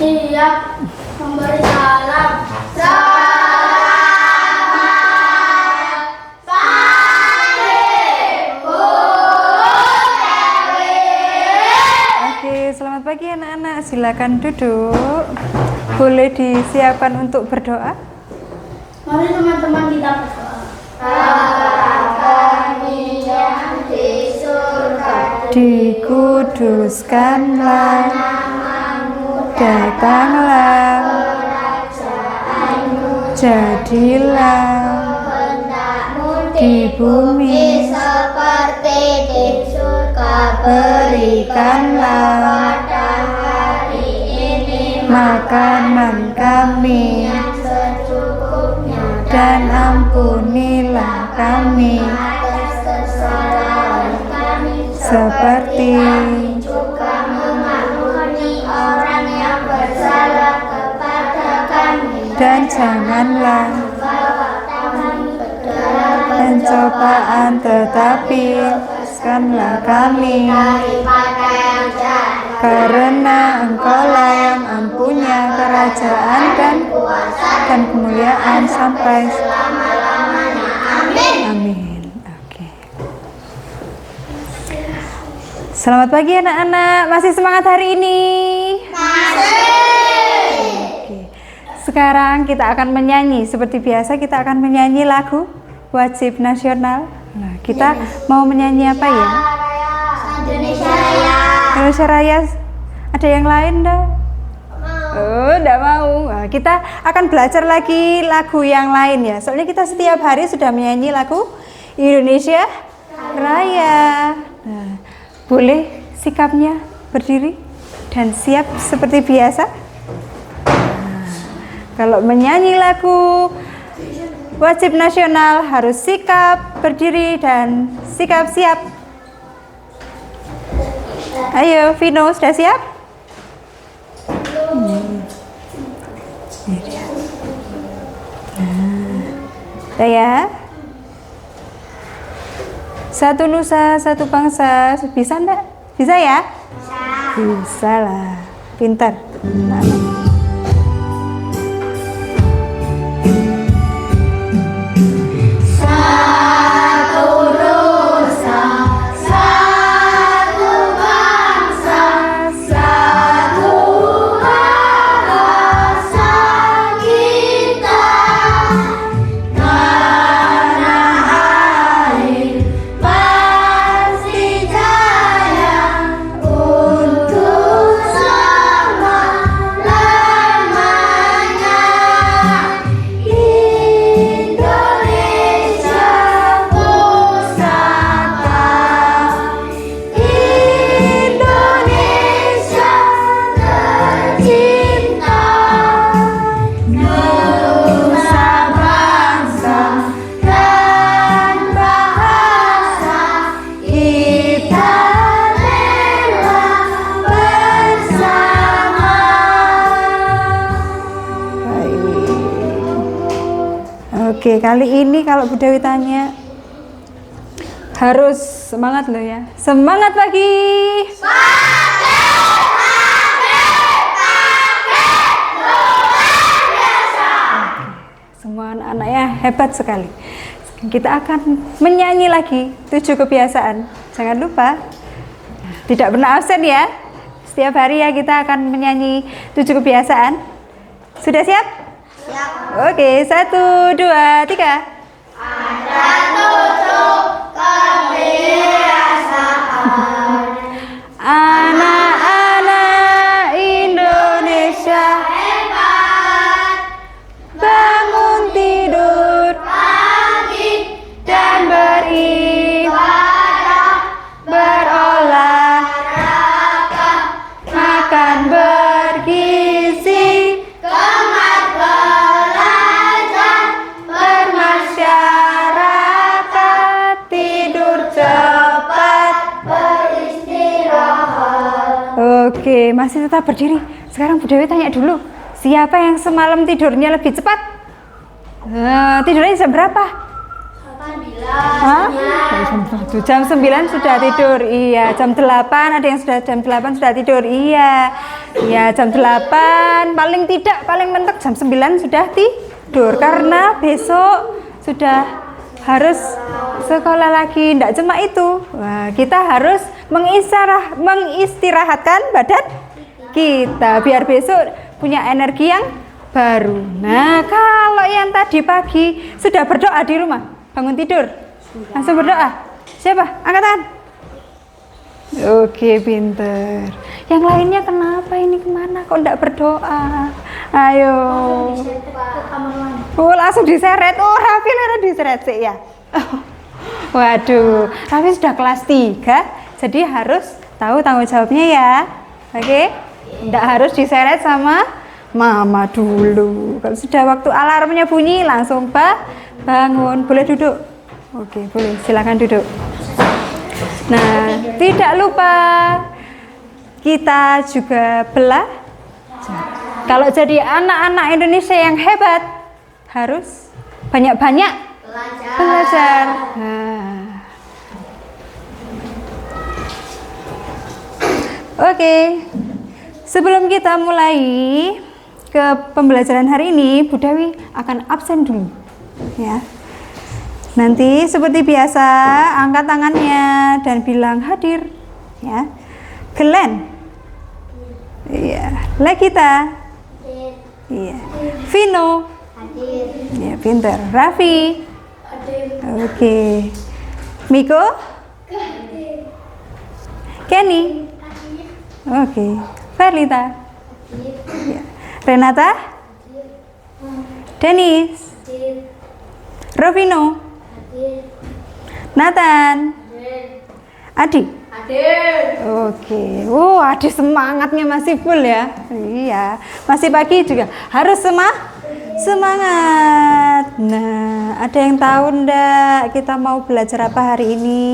Siap memberi salam. Selamat pagi anak-anak, silakan duduk. Boleh disiapkan untuk berdoa? Mari teman-teman kita berdoa. Bapa kami yang di surga, dikuduskanlah namamu, datanglah kerajaanmu, jadilah kehendakmu di bumi seperti di surga. berikanlah pada hari ini makanan kami, yang secukupnya, dan ampunilah kami atas kesalahan kami seperti juga mengampuni orang yang bersalah kepada kami, dan janganlah bawa kami ke dalam pencobaan, tetapi lepaskanlah kami daripada yang jahat, karena Engkaulah yang mempunyai kerajaan dan kuasa dan kemuliaan sampai selama-lamanya. Amin. amin. Oke. Selamat pagi anak-anak, masih semangat hari ini? Oke. Sekarang kita akan menyanyi seperti biasa, kita akan menyanyi lagu wajib nasional. Nah, kita mau menyanyi apa ya? Indonesia Raya. Indonesia Raya. Ada yang lain enggak? Oh, enggak mau. Nah, kita akan belajar lagi lagu yang lain ya. Soalnya kita setiap hari sudah menyanyi lagu Indonesia Raya. Nah, boleh sikapnya berdiri dan siap seperti biasa. Nah, kalau menyanyi lagu wajib nasional harus sikap berdiri dan sikap siap. Ayo, Vino, sudah siap? Udah ya? Satu nusa, satu bangsa. Bisa enggak? Bisa ya? Bisa lah. Pintar. Nah. Oke, kali ini kalau Bu Dewi tanya harus semangat loh ya. Semangat pagi. Semua anak-anaknya hebat sekali. Kita akan menyanyi lagi 7 kebiasaan. Jangan lupa, tidak pernah absen ya. Setiap hari ya kita akan menyanyi 7 kebiasaan. Sudah siap? Siap. Oke, 1, 2, 3. Ada 7 kebiasaan Anak-anak Indonesia hebat. bangun tidur Pagi dan beribadah, berolahraga, makan bergizi, kemat belajar, bermasyarakat, tidur cepat, beristirahat. Oke, masih tetap berdiri. Sekarang Bu Dewi tanya dulu, siapa yang semalam tidurnya lebih cepat? Tidurnya jam berapa? 8 Hah? Jam 9 sudah tidur. Iya, jam 8 ada yang sudah jam 8 sudah tidur. Iya. Ya, jam 8, paling tidak, paling mentok jam 9 sudah tidur. Karena besok sudah harus sekolah lagi. Tidak cuma itu, wah, kita harus mengistirahatkan badan kita biar besok punya energi yang baru. Nah, kalau yang tadi pagi sudah berdoa di rumah, bangun tidur, langsung berdoa. Siapa? Angkat tangan. Oke, pinter. Yang lainnya kenapa ini kemana? Kok enggak berdoa? Ayo. Oh, langsung diseret. Oh, Raffi langsung diseret sih ya. Waduh, Raffi sudah kelas 3, jadi harus tahu tanggung jawabnya ya. Oke? Enggak harus diseret sama mama dulu. Kalau sudah waktu alarmnya bunyi langsung bangun. Boleh duduk? Oke, boleh. Silakan duduk. Nah, tidak lupa kita juga belajar. Kalau jadi anak-anak Indonesia yang hebat, harus banyak-banyak belajar. Nah. Oke, sebelum kita mulai ke pembelajaran hari ini, Bu Dewi akan absen dulu, ya. Nanti seperti biasa angkat tangannya dan bilang hadir, ya. Glenn, iya. Legita, iya. Vino, ya, pinter. Raffi, oke. Miko, Kenny, oke. Verlita, ya. Renata, Dennis, Rovino, Nathan, Adi. Oke. Adi semangatnya masih full ya. Iya. Masih pagi juga harus semangat. Nah, ada yang tahu ndak kita mau belajar apa hari ini?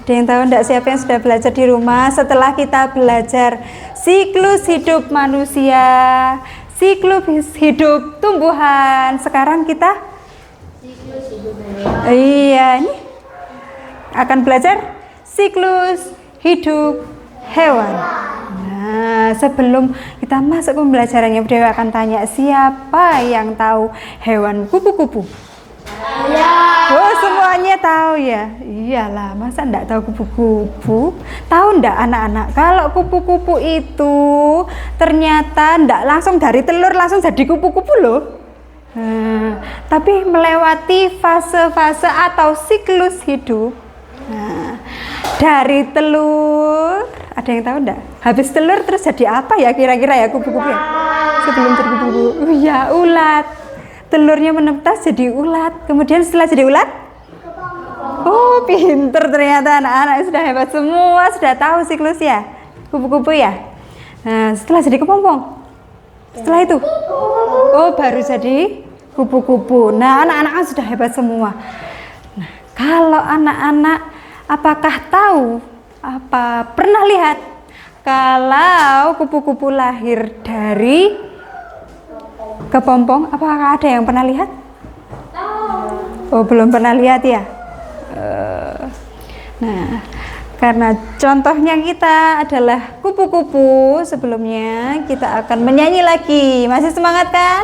Ada yang tahu ndak siapa yang sudah belajar di rumah setelah kita belajar siklus hidup manusia, siklus hidup tumbuhan. Sekarang kita iya, ini akan belajar siklus hidup hewan. Nah, sebelum kita masuk ke pembelajarannya, Bu Dewi akan tanya siapa yang tahu hewan kupu-kupu? Oh, semuanya tahu ya? Iyalah, masa enggak tahu kupu-kupu? Tahu enggak anak-anak, kalau kupu-kupu itu ternyata enggak langsung dari telur langsung jadi kupu-kupu loh. Tapi melewati fase-fase atau siklus hidup. Nah, dari telur, ada yang tahu enggak? Habis telur terus jadi apa ya kira-kira ya kupu-kupu ya? Sebelum jadi kupu-kupu, ya ulat. Telurnya menetas jadi ulat. Kemudian setelah jadi ulat, oh pinter ternyata anak-anak sudah hebat semua, sudah tahu siklus ya kupu-kupu ya. Nah, setelah jadi kepompong, setelah itu, oh baru jadi kupu-kupu. Nah, anak-anak kan sudah hebat semua. Nah, kalau anak-anak apakah tahu, pernah lihat kalau kupu-kupu lahir dari kepompong? Apakah ada yang pernah lihat? Oh, belum pernah lihat ya. Nah, karena contohnya kita adalah kupu-kupu, sebelumnya kita akan menyanyi lagi. Masih semangat kan?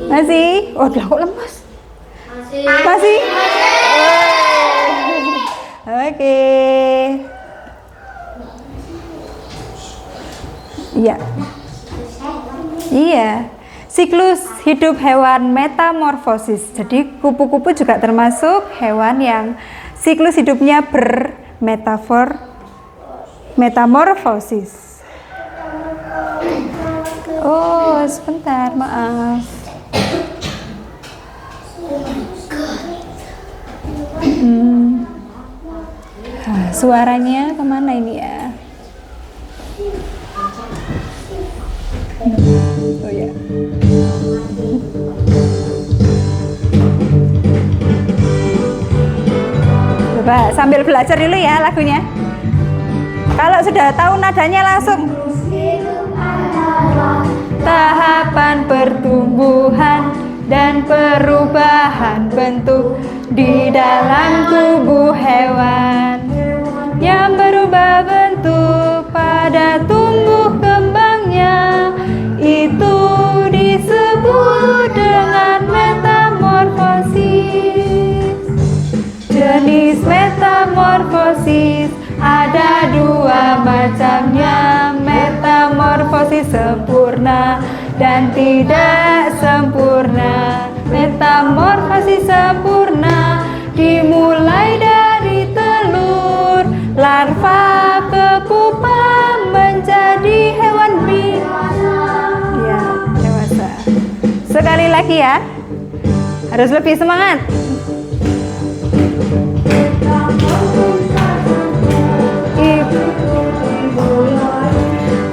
Masih? Oh, kok lemas? Masih? Oke. Iya. Iya. Siklus hidup hewan metamorfosis. Jadi kupu-kupu juga termasuk hewan yang siklus hidupnya metamorfosis. Oh, sebentar, maaf. Suaranya kemana ini ya? Oh ya. Coba sambil belajar dulu ya lagunya. Kalau sudah tahu nadanya langsung. Tahapan pertumbuhan dan perubahan bentuk di dalam tubuh hewan yang berubah bentuk pada metamorfosis ada dua macamnya, metamorfosis sempurna dan tidak sempurna. Metamorfosis sempurna dimulai dari telur, larva ke pupa menjadi hewan ya, dewasa. Sekali lagi ya, harus lebih semangat.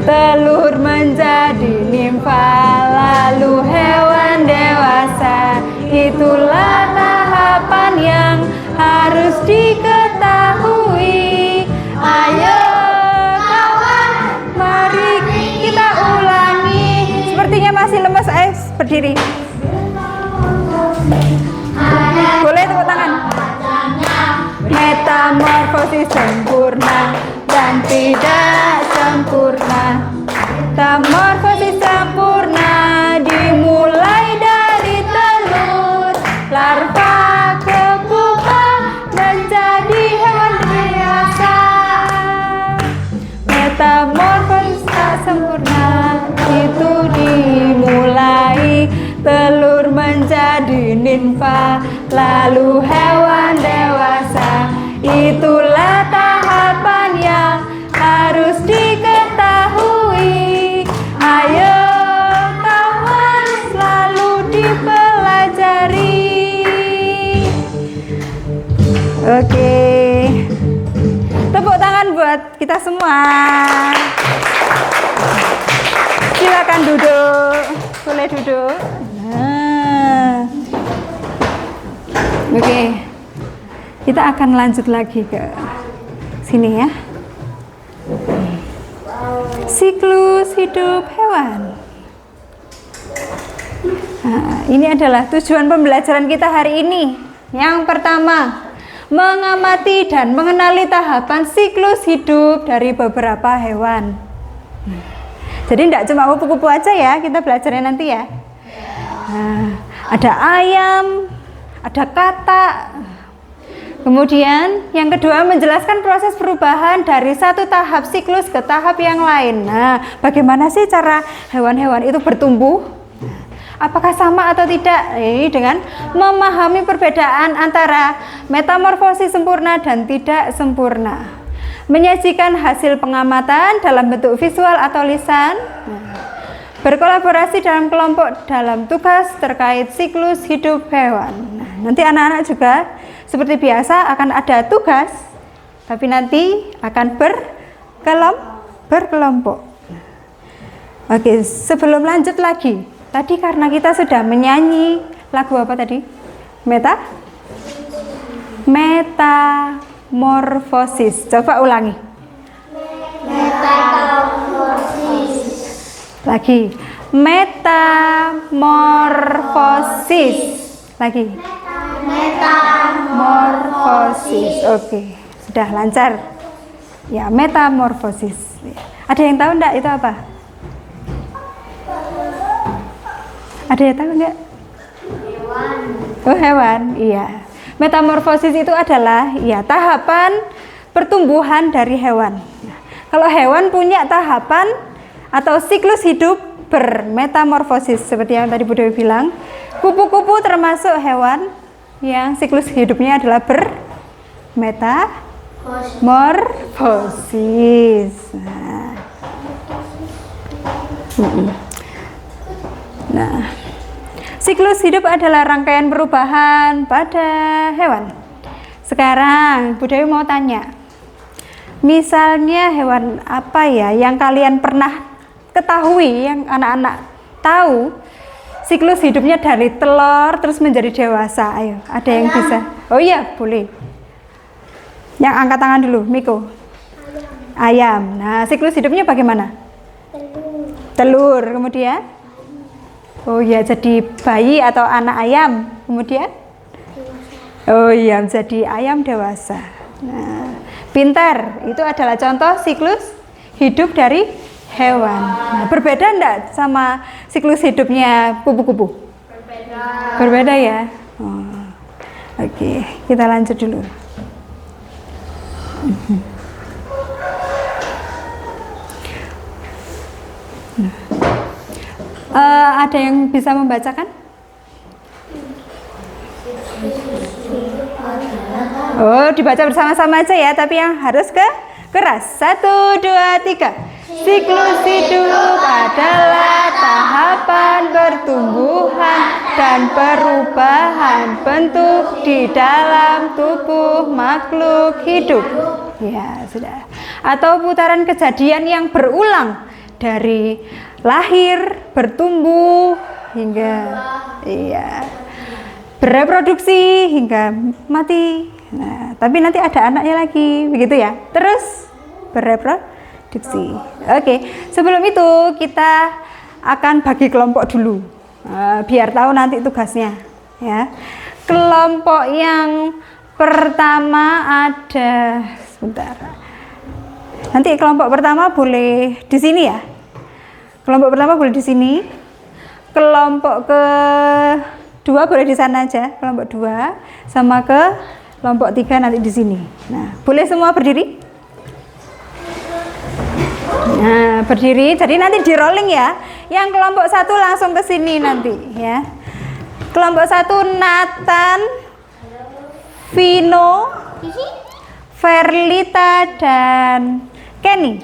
Telur menjadi nimfa, lalu hewan dewasa. Itulah tahapan yang harus diketahui. Ayo kawan, mari kita ulangi. Sepertinya masih lemas, berdiri. Boleh tepuk tangan. Metamorfosis sempurna dan tidak sempurna. Metamorfosis sempurna dimulai dari telur, larva ke pupa menjadi hewan dewasa. Metamorfosis tak sempurna itu dimulai telur menjadi nimfa, lalu hewan dewasa. Itulah tahapan yang harus diketahui. Ayo kawan, selalu dipelajari. Oke, tepuk tangan buat kita semua. Silakan duduk, boleh duduk. Nah, oke, kita akan lanjut lagi ke sini ya. Siklus hidup hewan. Nah, ini adalah tujuan pembelajaran kita hari ini. Yang pertama, mengamati dan mengenali tahapan siklus hidup dari beberapa hewan. Jadi tidak cuma kupu-kupu aja ya, kita belajarnya nanti ya. Nah, ada ayam, ada katak. Kemudian yang kedua, menjelaskan proses perubahan dari satu tahap siklus ke tahap yang lain. Nah, bagaimana sih cara hewan-hewan itu bertumbuh? Apakah sama atau tidak? Dengan memahami perbedaan antara metamorfosis sempurna dan tidak sempurna. Menyajikan hasil pengamatan dalam bentuk visual atau lisan. Berkolaborasi dalam kelompok dalam tugas terkait siklus hidup hewan. Nah, nanti anak-anak juga seperti biasa akan ada tugas, tapi nanti akan berkelompok. Oke, sebelum lanjut lagi, tadi karena kita sudah menyanyi lagu apa tadi? Metamorfosis. Coba ulangi. Metamorfosis. Lagi. Metamorfosis. Lagi. Metamorfosis. Oke, sudah lancar. Ya, metamorfosis. Ada yang tahu enggak itu apa? Ada yang tahu enggak? Hewan. Oh, hewan. Iya. Metamorfosis itu adalah ya tahapan pertumbuhan dari hewan. Nah, kalau hewan punya tahapan atau siklus hidup bermetamorfosis seperti yang tadi Bu Dewi bilang, kupu-kupu termasuk hewan yang siklus hidupnya adalah bermetamorfosis. Nah, siklus hidup adalah rangkaian perubahan pada hewan. Sekarang Bu Dewi mau tanya, misalnya hewan apa ya yang kalian pernah ketahui, yang anak-anak tahu siklus hidupnya dari telur terus menjadi dewasa? Ayo, ada yang bisa? Oh iya, boleh. Yang angkat tangan dulu, Miko. Ayam. Nah, siklus hidupnya bagaimana? Telur. Kemudian? Oh iya, jadi bayi atau anak ayam. Kemudian? Oh iya, jadi ayam dewasa. Nah, pintar. Itu adalah contoh siklus hidup dari hewan. Nah, berbeda enggak sama siklus hidupnya kupu-kupu? Berbeda. Berbeda ya? Oh. Oke, kita lanjut dulu. Ada yang bisa membacakan? Oh, dibaca bersama-sama aja ya, tapi yang harus keras. 1, 2, 3. Siklus hidup adalah tahapan pertumbuhan dan perubahan bentuk di dalam tubuh makhluk hidup. Ya, sudah. Atau putaran kejadian yang berulang dari lahir, bertumbuh hingga bereproduksi hingga mati. Nah, tapi nanti ada anaknya lagi, begitu ya. Terus bereproduksi. Oke, sebelum itu kita akan bagi kelompok dulu, biar tahu nanti tugasnya. Ya, kelompok yang pertama ada, sebentar. Nanti kelompok pertama boleh di sini ya. Kelompok pertama boleh di sini. Kelompok kedua boleh di sana aja. Kelompok 2 sama kelompok 3 nanti di sini. Nah, boleh semua berdiri? Nah, berdiri. Jadi nanti di rolling ya. Yang kelompok 1 langsung ke sini nanti ya. Kelompok 1 Nathan, Vino, Verlita dan Kenny.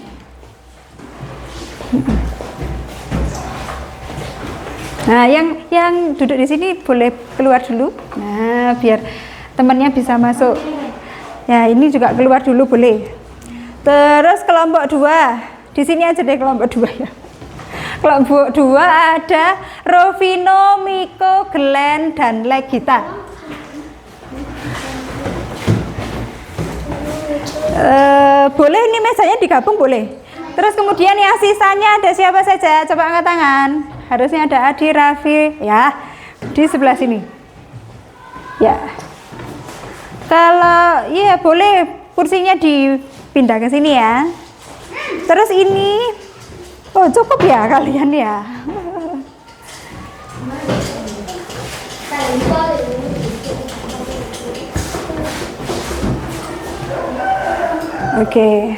Nah, yang duduk di sini boleh keluar dulu. Nah, biar temannya bisa masuk. Ya, ini juga keluar dulu boleh. Terus kelompok 2. Di sini aja deh kelompok 2 ya. Kelompok 2 ada Rovino, Miko, Glenn dan Legita. Boleh ini mejanya digabung boleh. Terus kemudian yang sisanya ada siapa saja? Coba angkat tangan. Harusnya ada Adi, Raffi, ya di sebelah sini. Ya. Kalau iya boleh kursinya dipindah ke sini ya. Terus ini, oh cukup ya kalian ya. Oke.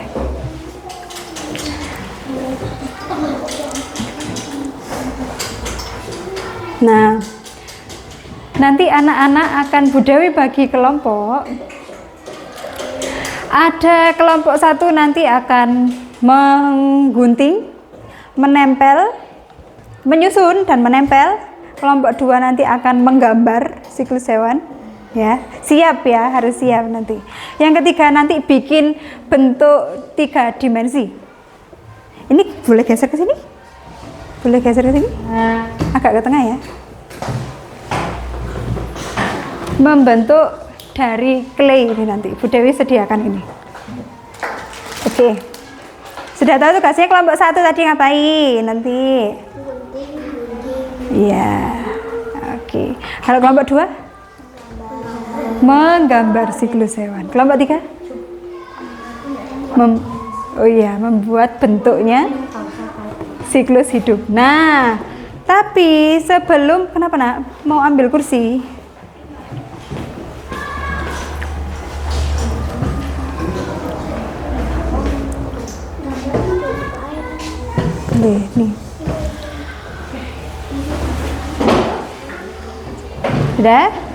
Nah, nanti anak-anak akan Budewi bagi kelompok. Ada kelompok 1 nanti akan menggunting, menempel, menyusun dan menempel. Kelompok 2 nanti akan menggambar siklus hewan. Ya, siap ya, harus siap nanti. Yang ketiga nanti bikin bentuk 3 dimensi. Ini boleh geser ke sini? Boleh geser ke sini? Agak ke tengah ya. Membentuk dari clay ini nanti. Bu Dewi sediakan ini. Oke. Sudah tahu tugasnya kelompok 1 tadi ngapain nanti? Iya. Oke. Kalau kelompok 2? Menggambar siklus hewan. Kelompok 3? Membuat bentuknya siklus hidup. Nah, tapi sebelum kenapa nak mau ambil kursi? Nih.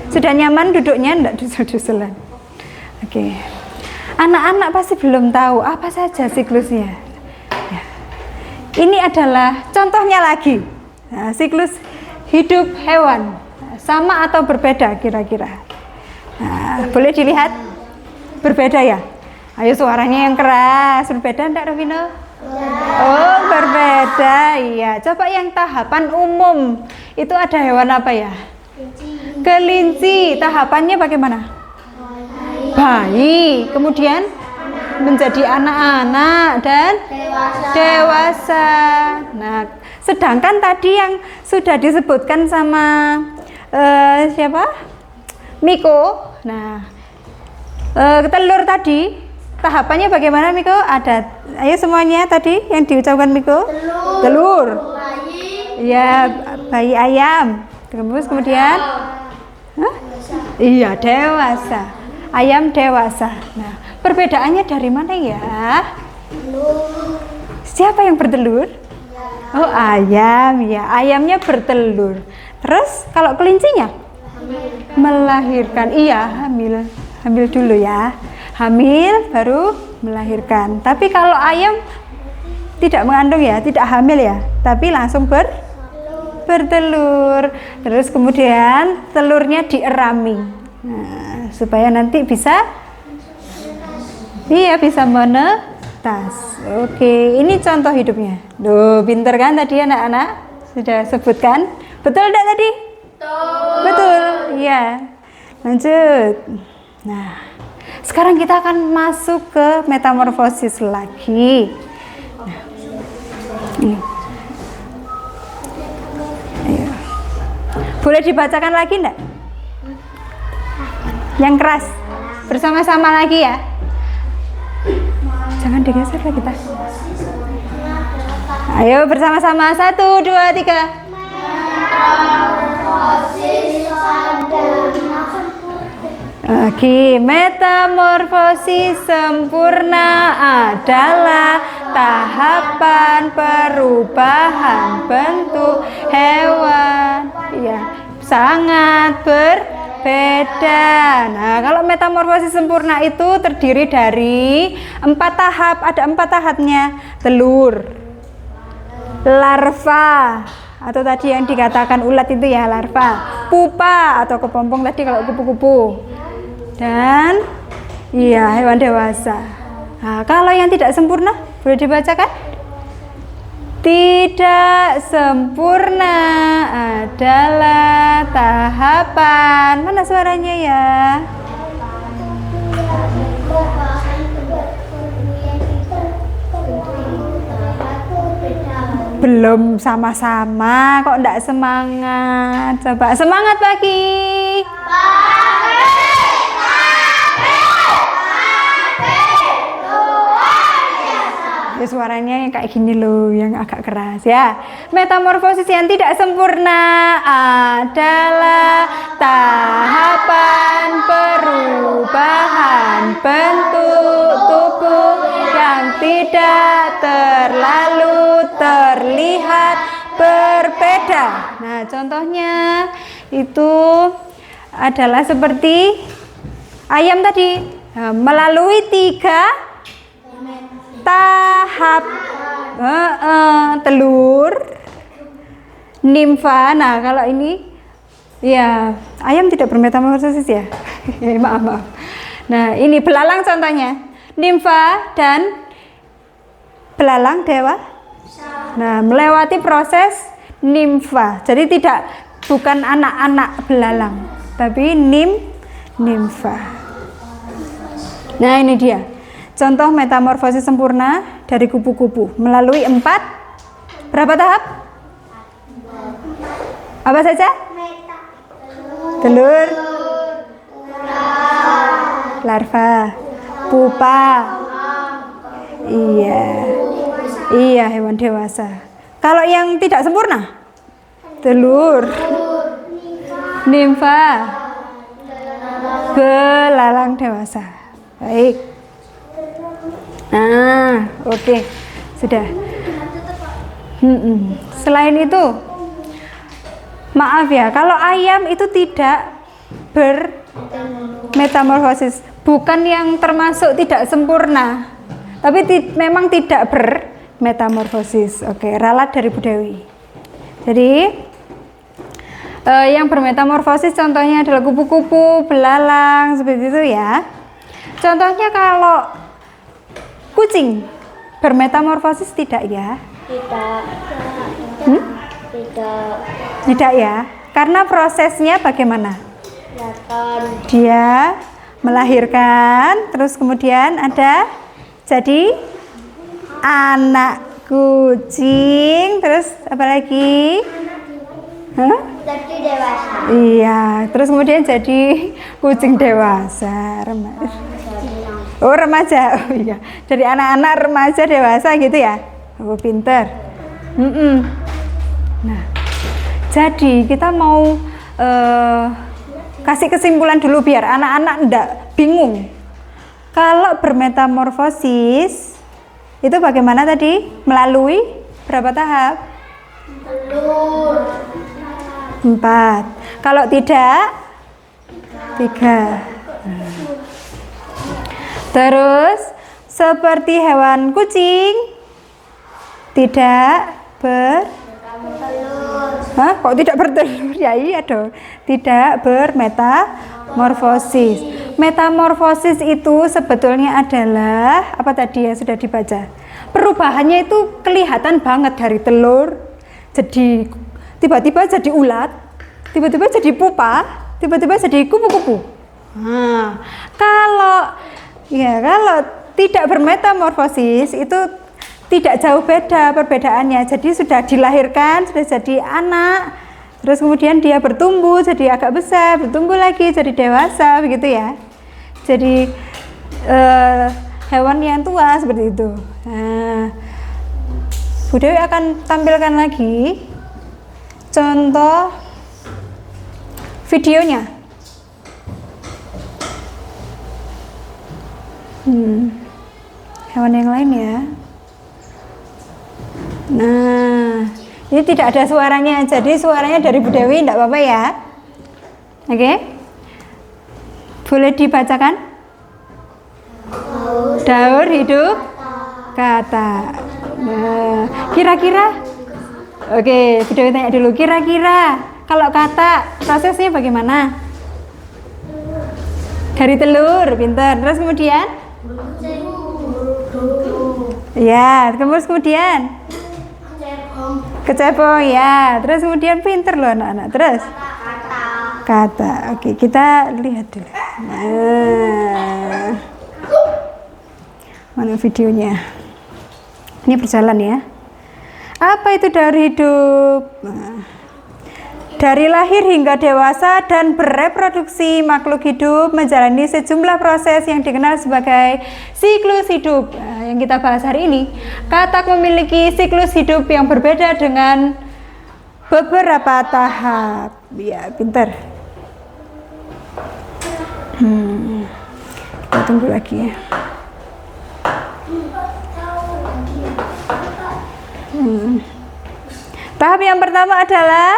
Sudah nyaman duduknya, enggak dusel-duselan. Oke. Anak-anak pasti belum tahu apa saja siklusnya. Ya. Ini adalah contohnya lagi. Nah, siklus hidup hewan. Sama atau berbeda kira-kira? Nah, boleh dilihat? Berbeda ya? Ayo suaranya yang keras. Berbeda enggak, Rovino? Oh, berbeda. Iya. Coba yang tahapan umum. Itu ada hewan apa ya? Kelinci. Tahapannya bagaimana? Bayi. Kemudian menjadi anak-anak dan dewasa. Nah, sedangkan tadi yang sudah disebutkan sama siapa? Miko. Nah, telur tadi tahapannya bagaimana Miko? Ada, ayo semuanya tadi yang diucapkan Miko. Telur. Ya, bayi ayam. Terus kemudian, iya dewasa. Ayam dewasa. Nah, Perbedaannya dari mana ya? Siapa yang bertelur? Oh, ayam ya. Ayamnya bertelur. Terus kalau kelincinya? Melahirkan. Iya, hamil. Hamil dulu ya. Hamil baru melahirkan. Tapi kalau ayam tidak mengandung ya, tidak hamil ya, tapi langsung bertelur. Terus kemudian telurnya dierami. Nah, supaya nanti bisa menetas. Oke, ini contoh hidupnya. Duh, pinter kan tadi anak-anak? Sudah sebutkan? Betul enggak tadi? Betul. Iya. Lanjut. Nah, sekarang kita akan masuk ke metamorfosis lagi. Nah, ini. Ayo. Boleh dibacakan lagi enggak? Yang keras. Bersama-sama lagi ya. Jangan digeser lah kita. Ayo bersama-sama. 1, 2, 3. Oke, metamorfosis sempurna adalah tahapan perubahan bentuk hewan. Ya, sangat berbeda. Nah, kalau metamorfosis sempurna itu terdiri dari 4 tahap. Ada 4 tahapnya. Telur, larva, atau tadi yang dikatakan ulat itu ya, larva, pupa atau kepompong tadi kalau kupu-kupu, dan iya, hewan dewasa. Nah, kalau yang tidak sempurna boleh dibacakan? Tidak sempurna adalah tahapan, mana suaranya ya? Belum sama-sama, kok enggak semangat? Coba semangat pagi. Ya, suaranya yang kayak gini loh, yang agak keras ya. Metamorfosis yang tidak sempurna adalah tahapan perubahan bentuk tubuh yang tidak terlalu terlihat berbeda. Nah, contohnya itu adalah seperti ayam tadi, melalui 3 tahap. Telur, nimfa. Nah, kalau ini ya, ayam tidak bermetamorfosis ya. Maaf. Nah, ini belalang contohnya, nimfa dan belalang dewa. Nah, melewati proses nimfa. Jadi bukan anak-anak belalang, tapi nimfa. Nah, ini dia contoh metamorfosis sempurna dari kupu-kupu melalui 4 berapa tahap? Apa saja? Telur, larva, pupa. Iya, hewan dewasa. Kalau yang tidak sempurna? Telur, nimfa, belalang dewasa. Baik. Nah, oke. Sudah. Selain itu, maaf ya, kalau ayam itu tidak bermetamorfosis, bukan yang termasuk tidak sempurna, tapi memang tidak bermetamorfosis. Oke, ralat dari Bu Dewi. Jadi yang bermetamorfosis contohnya adalah kupu-kupu, belalang, seperti itu ya. Contohnya kalau kucing bermetamorfosis tidak ya? Tidak ya. Karena prosesnya bagaimana? Dia melahirkan, terus kemudian ada jadi anak kucing, terus apa lagi? Jadi dewasa. Iya, terus kemudian jadi kucing dewasa, remaja. Oh, remaja. Oh iya, dari anak-anak remaja dewasa gitu ya. Oh, pinter. Nah, jadi kita mau kasih kesimpulan dulu biar anak-anak enggak bingung. Kalau bermetamorfosis itu bagaimana tadi? Melalui berapa tahap? Telur. 4. Kalau tidak 3. Terus seperti hewan kucing tidak Hah? Kok tidak bertelur? Ya iya dong. Tidak bermetamorfosis. Metamorfosis itu sebetulnya adalah apa tadi ya sudah dibaca. Perubahannya itu kelihatan banget dari telur jadi tiba-tiba jadi ulat, tiba-tiba jadi pupa, tiba-tiba jadi kupu-kupu. Nah, kalau tidak bermetamorfosis itu tidak jauh beda perbedaannya. Jadi sudah dilahirkan, sudah jadi anak, terus kemudian dia bertumbuh jadi agak besar, bertumbuh lagi jadi dewasa, begitu ya. Jadi hewan yang tua seperti itu. Nah, Bu Dewi akan tampilkan lagi contoh videonya. Hewan yang lain ya. Nah, ini tidak ada suaranya, jadi suaranya dari Bu Dewi, tidak apa-apa ya. Oke, boleh dibacakan? Daur hidup kata. Nah, kira-kira, oke, Bu Dewi tanya dulu, kira-kira kalau kata prosesnya bagaimana? Dari telur, pintar. Terus kemudian? Ya, terus kemudian? Kecepong ya, terus kemudian pinter loh anak-anak. Terus kata. Oke, kita lihat dulu. Nah, mana videonya? Ini berjalan ya. Apa itu daur hidup? Nah, dari lahir hingga dewasa dan bereproduksi, makhluk hidup menjalani sejumlah proses yang dikenal sebagai siklus hidup. Nah, yang kita bahas hari ini, katak memiliki siklus hidup yang berbeda dengan beberapa tahap. Ya, pintar. Kita tunggu lagi ya. Tahap yang pertama adalah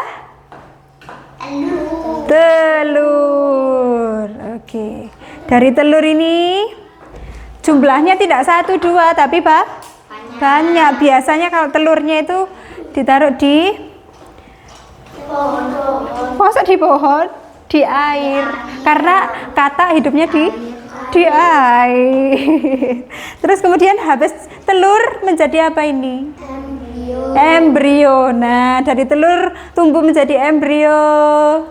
telur. Oke. Dari telur ini jumlahnya tidak 1, 2, tapi banyak. Biasanya kalau telurnya itu ditaruh di masa di pohon, di air. Karena katak hidupnya di air. Terus kemudian habis telur menjadi apa ini? Embrio. Nah, dari telur tumbuh menjadi embrio.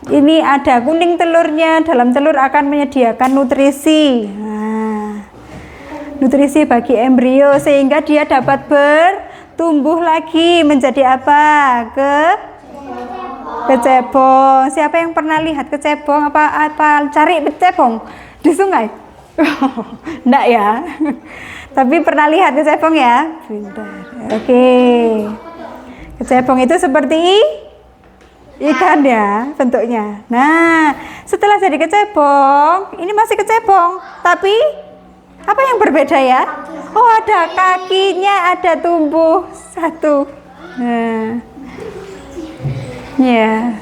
Ini ada kuning telurnya. Dalam telur akan menyediakan nutrisi. Nah, nutrisi bagi embrio sehingga dia dapat bertumbuh lagi menjadi apa? Kecebong. Siapa yang pernah lihat kecebong? Apa cari kecebong di sungai? Enggak ya. Tapi pernah lihat kecebong ya? Pintar. Oke. Kecebong itu seperti ikan ya bentuknya. Nah, setelah jadi kecebong, ini masih kecebong, tapi apa yang berbeda ya? Oh, ada kakinya, ada tumbuh 1. Nah, ya.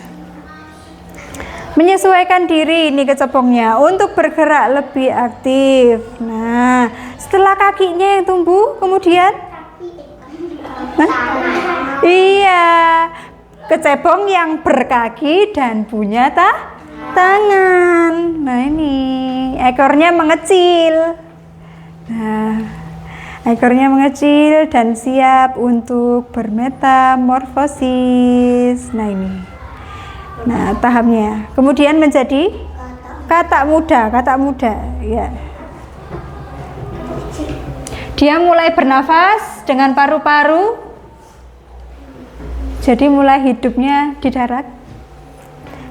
Menyesuaikan diri ini kecebongnya untuk bergerak lebih aktif. Nah, setelah kakinya yang tumbuh, kemudian iya, kecebong yang berkaki dan punya tangan. Nah, ini ekornya mengecil. Nah, ekornya mengecil dan siap untuk bermetamorfosis. Nah, ini. Nah, tahapnya. Kemudian menjadi katak muda ya. Dia mulai bernafas dengan paru-paru. Jadi mulai hidupnya di darat.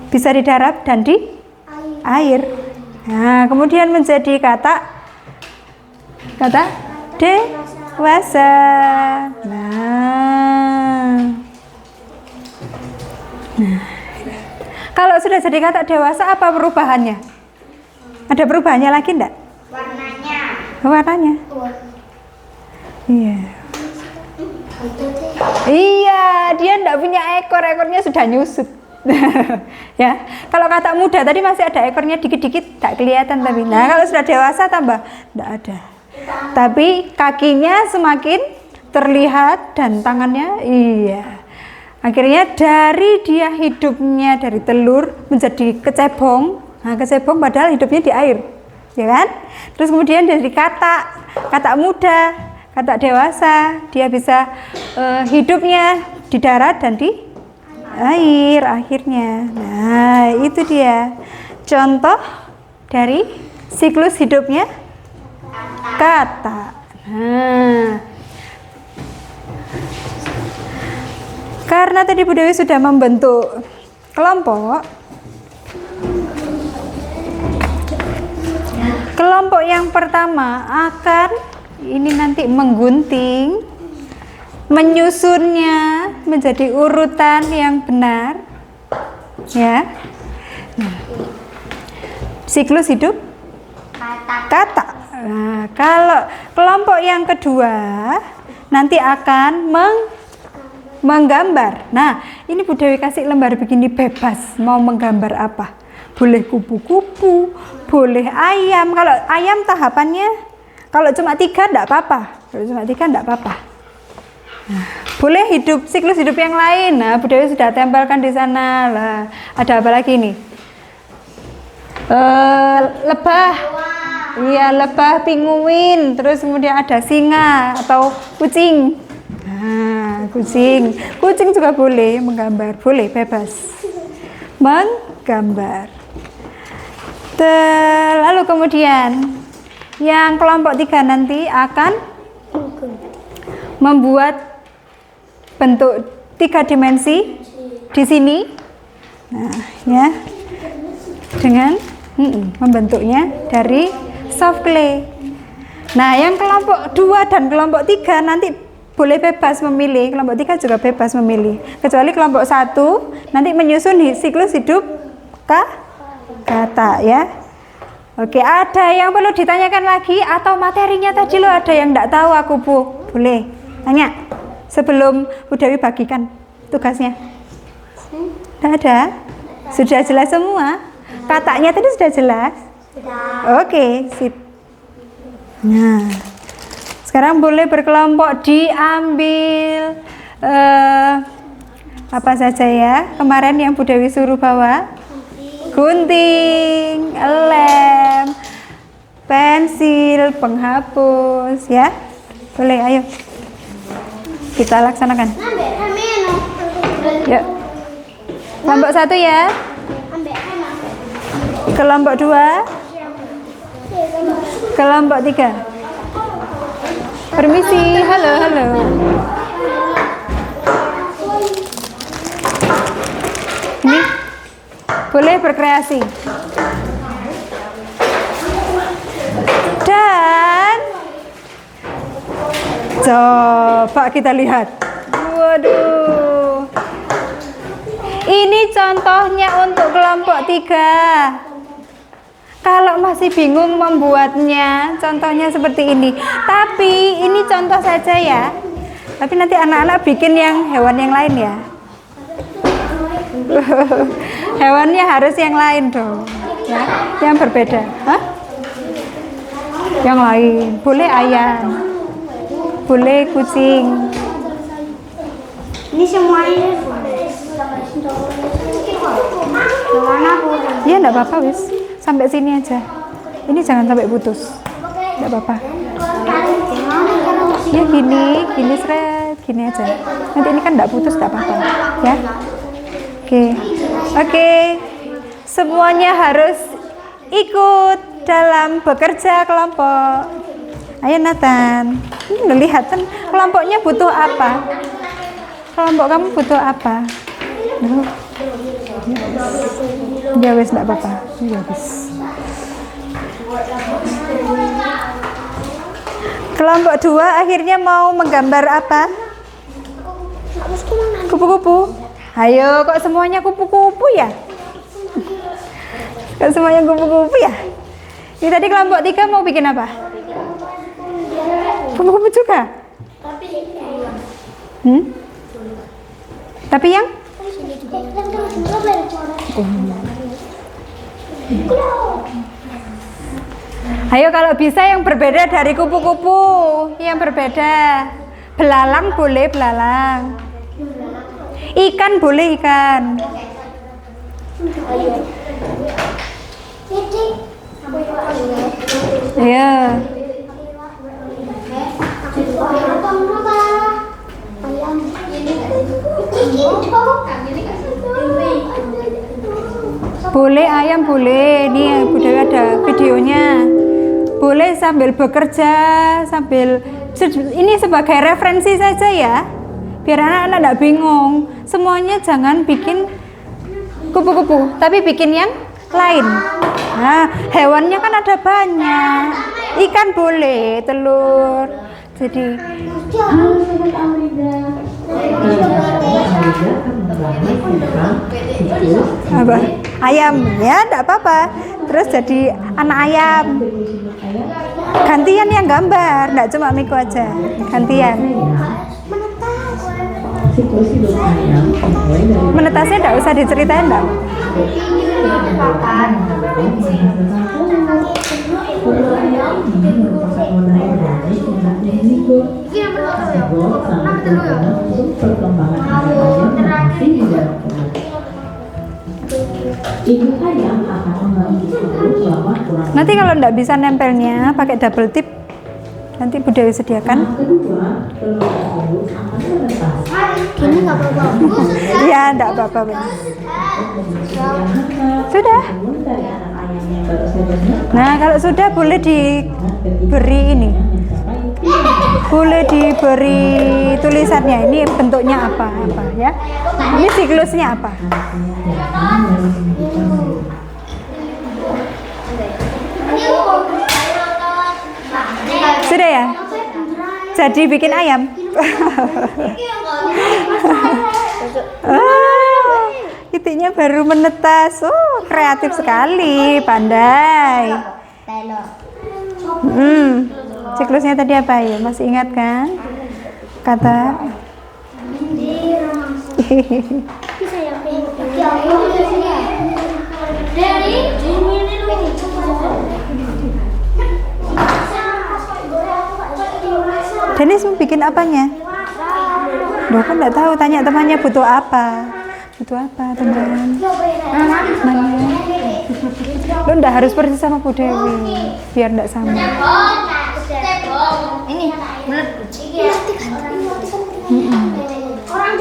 Bisa di darat dan di air. Nah, kemudian menjadi katak dewasa. Nah. Kalau sudah jadi katak dewasa, apa perubahannya? Ada perubahannya lagi enggak? warnanya. Iya. Iya, dia enggak punya ekor, ekornya sudah nyusut. Ya, kalau katak muda tadi masih ada ekornya dikit-dikit, tak kelihatan tapi. Nah, kalau sudah dewasa tambah enggak ada. Tapi kakinya semakin terlihat dan tangannya iya. Akhirnya dari dia hidupnya dari telur menjadi kecebong. Nah, kecebong padahal hidupnya di air, ya kan? Terus kemudian dari katak muda, katak dewasa, dia bisa hidupnya di darat dan di air akhirnya. Nah, itu dia contoh dari siklus hidupnya katak. Nah, karena tadi Bu Dewi sudah membentuk kelompok yang pertama akan ini nanti menggunting, menyusunnya menjadi urutan yang benar, ya. Nah, siklus hidup katak. Nah, kalau kelompok yang kedua nanti akan menggambar. Nah, ini Bu Dewi kasih lembar begini bebas, mau menggambar apa? Boleh kupu-kupu, boleh ayam. Kalau ayam tahapannya, kalau cuma 3 enggak apa-apa. Kalau cuma 3 enggak apa-apa. Nah, boleh siklus hidup yang lain. Nah, Bu Dewi sudah tempelkan di sana. Lah, ada apa lagi nih? Lebah. Iya, lebah, pinguin. Terus kemudian ada singa atau kucing. Nah, kucing juga boleh menggambar, boleh bebas menggambar. Lalu kemudian yang kelompok 3 nanti akan membuat bentuk 3 dimensi di sini. Nah, ya, dengan membentuknya dari soft clay. Nah, yang kelompok 2 dan kelompok 3 nanti boleh bebas memilih, kelompok 3 juga bebas memilih. Kecuali kelompok 1 nanti menyusun siklus hidup katak, ya. Oke, ada yang perlu ditanyakan lagi atau materinya tadi lo ada yang enggak tahu aku Bu? Boleh tanya sebelum Bu Dewi bagikan tugasnya. Tidak ada? Sudah jelas semua? Kataknya tadi sudah jelas? Oke, sip. Nah, sekarang boleh berkelompok, diambil apa saja ya kemarin yang Bu Dewi suruh bawa. Gunting, lem, pensil, penghapus, ya. Boleh, ayo kita laksanakan. Yuk, kelompok 1 ya. Kelompok 2, kelompok 3. Permisi, halo. Ini boleh berkreasi. Dan coba kita lihat. Waduh. Ini contohnya untuk kelompok 3. Kalau masih bingung membuatnya, contohnya seperti ini. Tapi ini contoh saja ya. Tapi nanti anak-anak bikin yang hewan yang lain ya. Hewannya harus yang lain dong, ya, yang berbeda. Hah? Yang lain, boleh ayam, boleh kucing. Ini semuanya warna putih. Iya, enggak apa-apa wis. Sampai sini aja. Ini jangan sampai putus. Enggak apa-apa. Ya gini seret, gini aja. Nanti ini kan enggak putus, enggak apa-apa, ya. Oke. Semuanya harus ikut dalam bekerja kelompok. Ayo Nathan. Ini lihat kan kelompoknya butuh apa? Kelompok kamu butuh apa? Ya wes enggak apa-apa. Ya wes. Kelompok 2 akhirnya mau menggambar apa? Kupu-kupu. Ayo, kok semuanya kupu-kupu ya? Kok semuanya kupu-kupu ya? Ini tadi kelompok 3 mau bikin apa? Kupu-kupu juga? Tapi yang? Ayo kalau bisa yang berbeda dari kupu-kupu, yang berbeda. Belalang boleh belalang. Ikan boleh ikan. Ya. Boleh ayam boleh. Nih Budaya ada videonya. Boleh sambil bekerja, sambil ini sebagai referensi saja ya. Biar anak-anak enggak bingung. Semuanya jangan bikin kupu-kupu, tapi bikin yang lain. Nah, hewannya kan ada banyak. Ikan boleh, telur. Jadi apa? Ayam ya, enggak apa-apa. Terus jadi anak ayam. Gantian yang gambar, enggak cuma Miko aja. Gantian. Menetasnya enggak usah diceritain enggak? Nanti kalau enggak bisa nempelnya pakai double tip, nanti Budaya sediakan. Gini nggak apa-apa. Ya enggak apa-apa. Sudah. Nah kalau sudah boleh diberi ini, boleh diberi tulisannya. Ini bentuknya apa ya? Ini siklusnya apa? Sudah ya? Jadi bikin ayam. Titiknya baru menetas. Oh, kreatif sekali, pandai. Siklusnya tadi apa ya? Masih ingat kan? Kata Dennis mau bikin apanya? Loh kan nggak tahu, tanya temannya butuh apa. Butuh apa teman? Mana? Lo nggak harus persis sama Bu Dewi, biar nggak sama. Ini bener. Orang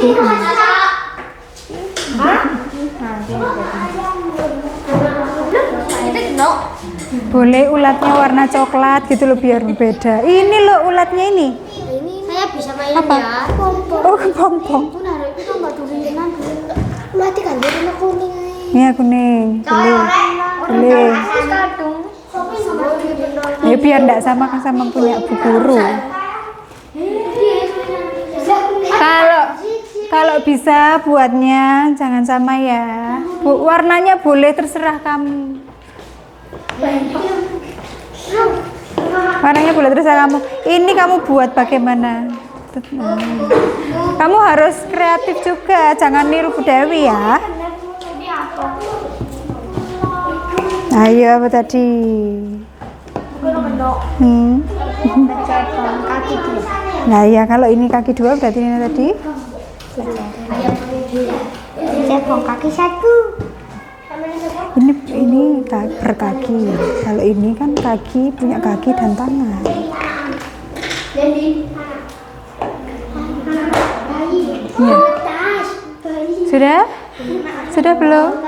boleh ulatnya warna coklat gitu loh biar berbeda. Ini loh ulatnya ini. Ini saya bisa main apa? Ya. Pompom. Oh, pompom. Itu kan nggak tulisan. Ulat kan dia warna kuning. Iya kuning. Boleh. Boleh. Ya biar enggak sama punya Bu Guru. Kalau bisa buatnya jangan sama ya. Warnanya boleh terserah kamu. Warnanya boleh terserah kamu. Ini kamu buat bagaimana? Kamu harus kreatif juga, jangan niru Bu Dewi ya. Ayo apa tadi? Nah ya kalau ini kaki dua berarti ini tadi. Cebong kaki satu. Ini berkaki. Kalau ini kan kaki, punya kaki dan tangan. Ya. Sudah? Sudah belum?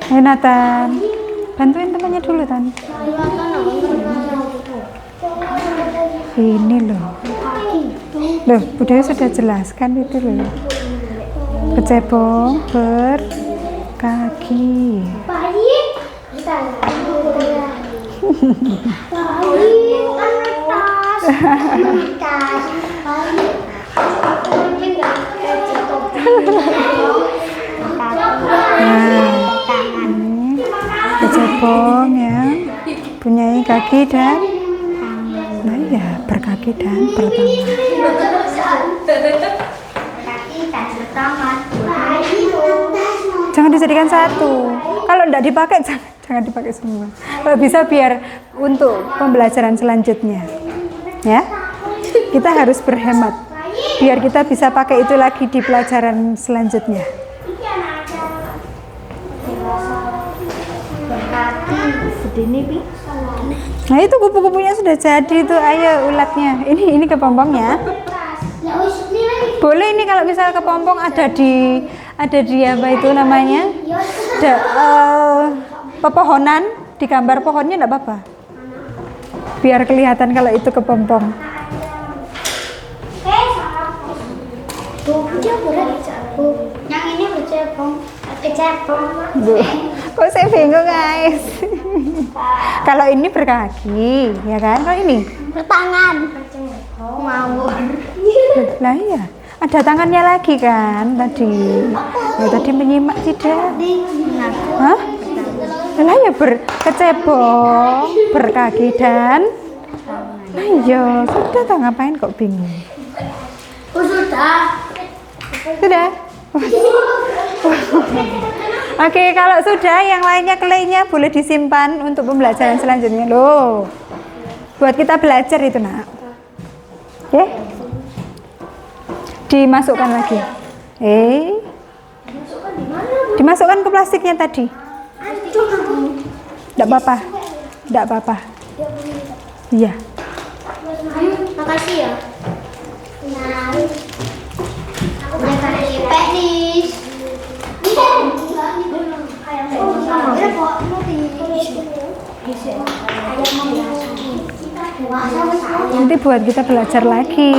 Ayo Nathan, bantuin temannya dulu Tan. Ini loh. Loh, Budaya sudah jelaskan itu loh. Kecebong berkaki. kecebong ya, punya kaki dan nah ya, berkaki dan bertangan. Jangan dijadikan satu. Kalau tidak dipakai, jangan dipakai semua. Kalau bisa biar untuk pembelajaran selanjutnya. Ya, kita harus berhemat. Biar kita bisa pakai itu lagi di pelajaran selanjutnya. Nah itu kupu-kupunya sudah jadi tuh, ayo ulatnya. Ini kepompongnya. Boleh ini kalau misal kepompong ada di apa itu namanya? Pepohonan, di gambar pohonnya enggak apa-apa. Biar kelihatan kalau itu kepompong. Yang ini kecebong. Kok saya bingung guys. Kalau ini berkaki, ya kan? Kalau ini Bertangan. Ngawur. lah iya, ada tangannya lagi kan tadi. Ya, tadi menyimak tidak? Hah? Lah ya berkecebong, berkaki dan nah iya, sudah tak ngapain kok bingung? Sudah. Sudah? Oke, kalau sudah yang lainnya kelainya boleh disimpan untuk pembelajaran selanjutnya loh. Buat kita belajar itu nak. Oke? Dimasukkan lagi. Dimasukkan ke plastiknya tadi. Tidak apa-apa. Tidak apa-apa. Iya. Makasih ya. Nah. Udah kasih teknis. Nanti buat kita belajar lagi.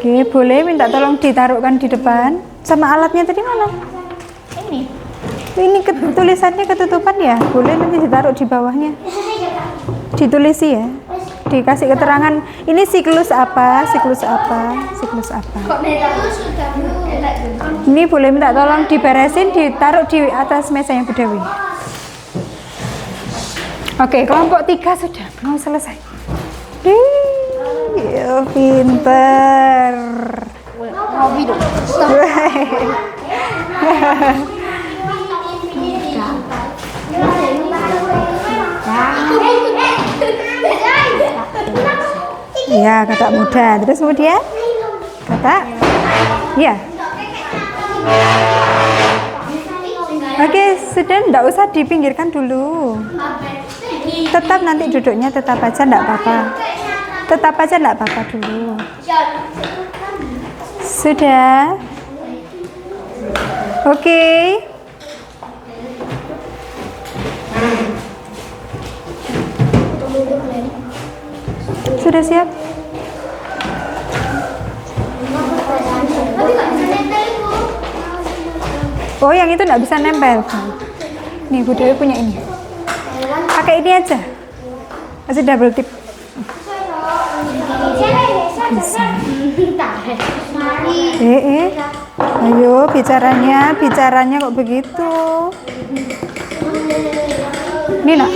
Oke, boleh minta tolong ditaruhkan di depan. Sama alatnya tadi mana? Ini tulisannya ketutupan ya? Boleh nanti ditaruh di bawahnya. Ditulisi ya. Dikasih keterangan ini siklus apa, siklus apa, siklus apa. Ini boleh minta tolong diberesin, ditaruh di atas meja yang Bu Dewi. Oke, kelompok 3 sudah mau selesai. Ya, pinter. Ya, kata muda. Terus kemudian kata ya. Oke, sudah, enggak usah dipinggirkan dulu. Tetap nanti duduknya tetap aja, enggak apa-apa. Tetap aja enggak apa-apa dulu. Sudah. Oke. Sudah siap? Oh, yang itu enggak bisa nempel. Nih, Bu Dewi punya ini. Pakai ini aja. Masih double tip. Bisa. Ayo bicaranya kok begitu. Ini nak.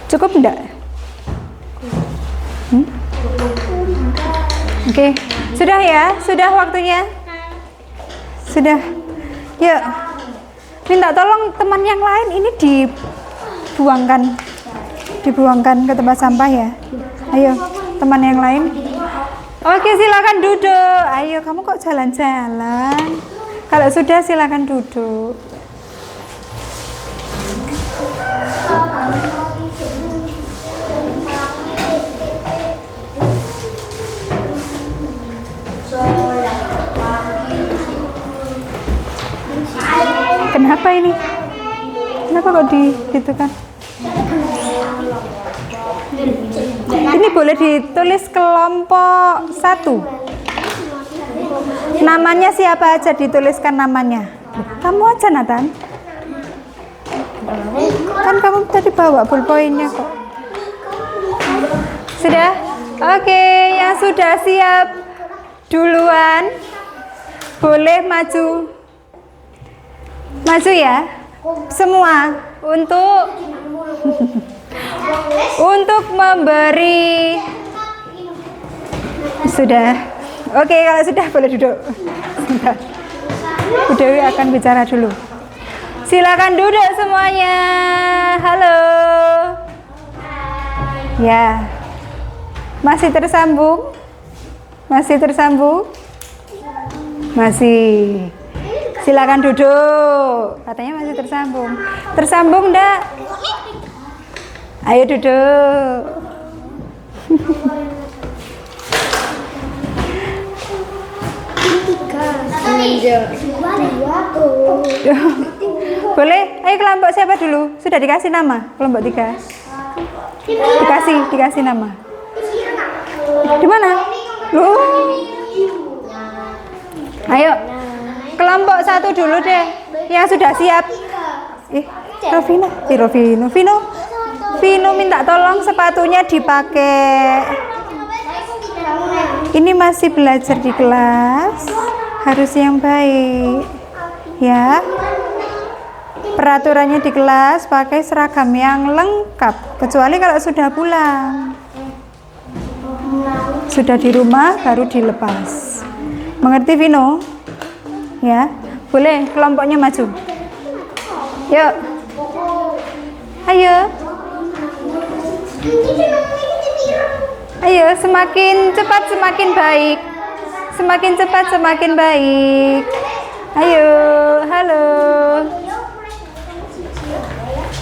Cukup enggak? Oke, sudah ya, sudah waktunya. Sudah. Yuk. Minta tolong teman yang lain ini dibuangkan ke tempat sampah ya. Ayo, teman yang lain. Oke, silakan duduk. Ayo, kamu kok jalan-jalan? Kalau sudah silakan duduk. Kenapa ini? Kenapa kok gitu kan? Ini boleh ditulis kelompok 1. Namanya siapa aja dituliskan namanya. Kamu aja Nathan. Kan kamu tadi bawa ballpointnya kok. Sudah? Oke, yang sudah siap duluan boleh maju. Maju ya. Semua untuk memberi. Sudah. Oke, kalau sudah boleh duduk. Sebentar. Bu Dewi akan bicara dulu. Silakan duduk semuanya. Halo. Ya. Masih tersambung? Masih tersambung? Masih. Silakan duduk. Katanya masih tersambung. Tersambung enggak? Ayo duduk. Boleh? Ayo kelompok siapa dulu? Sudah dikasih nama? Kelompok 3. Dikasih nama. Di mana? Loh. Ayo. Kelompok 1 dulu deh. Yang sudah siap. Vino minta tolong sepatunya dipakai. Ini masih belajar di kelas. Harus yang baik. Ya. Peraturannya di kelas pakai seragam yang lengkap, kecuali kalau sudah pulang. Sudah di rumah baru dilepas. Mengerti Vino? Ya. Boleh kelompoknya maju. Yuk. Ayo. Ayo, semakin cepat semakin baik. Semakin cepat semakin baik. Ayo, halo.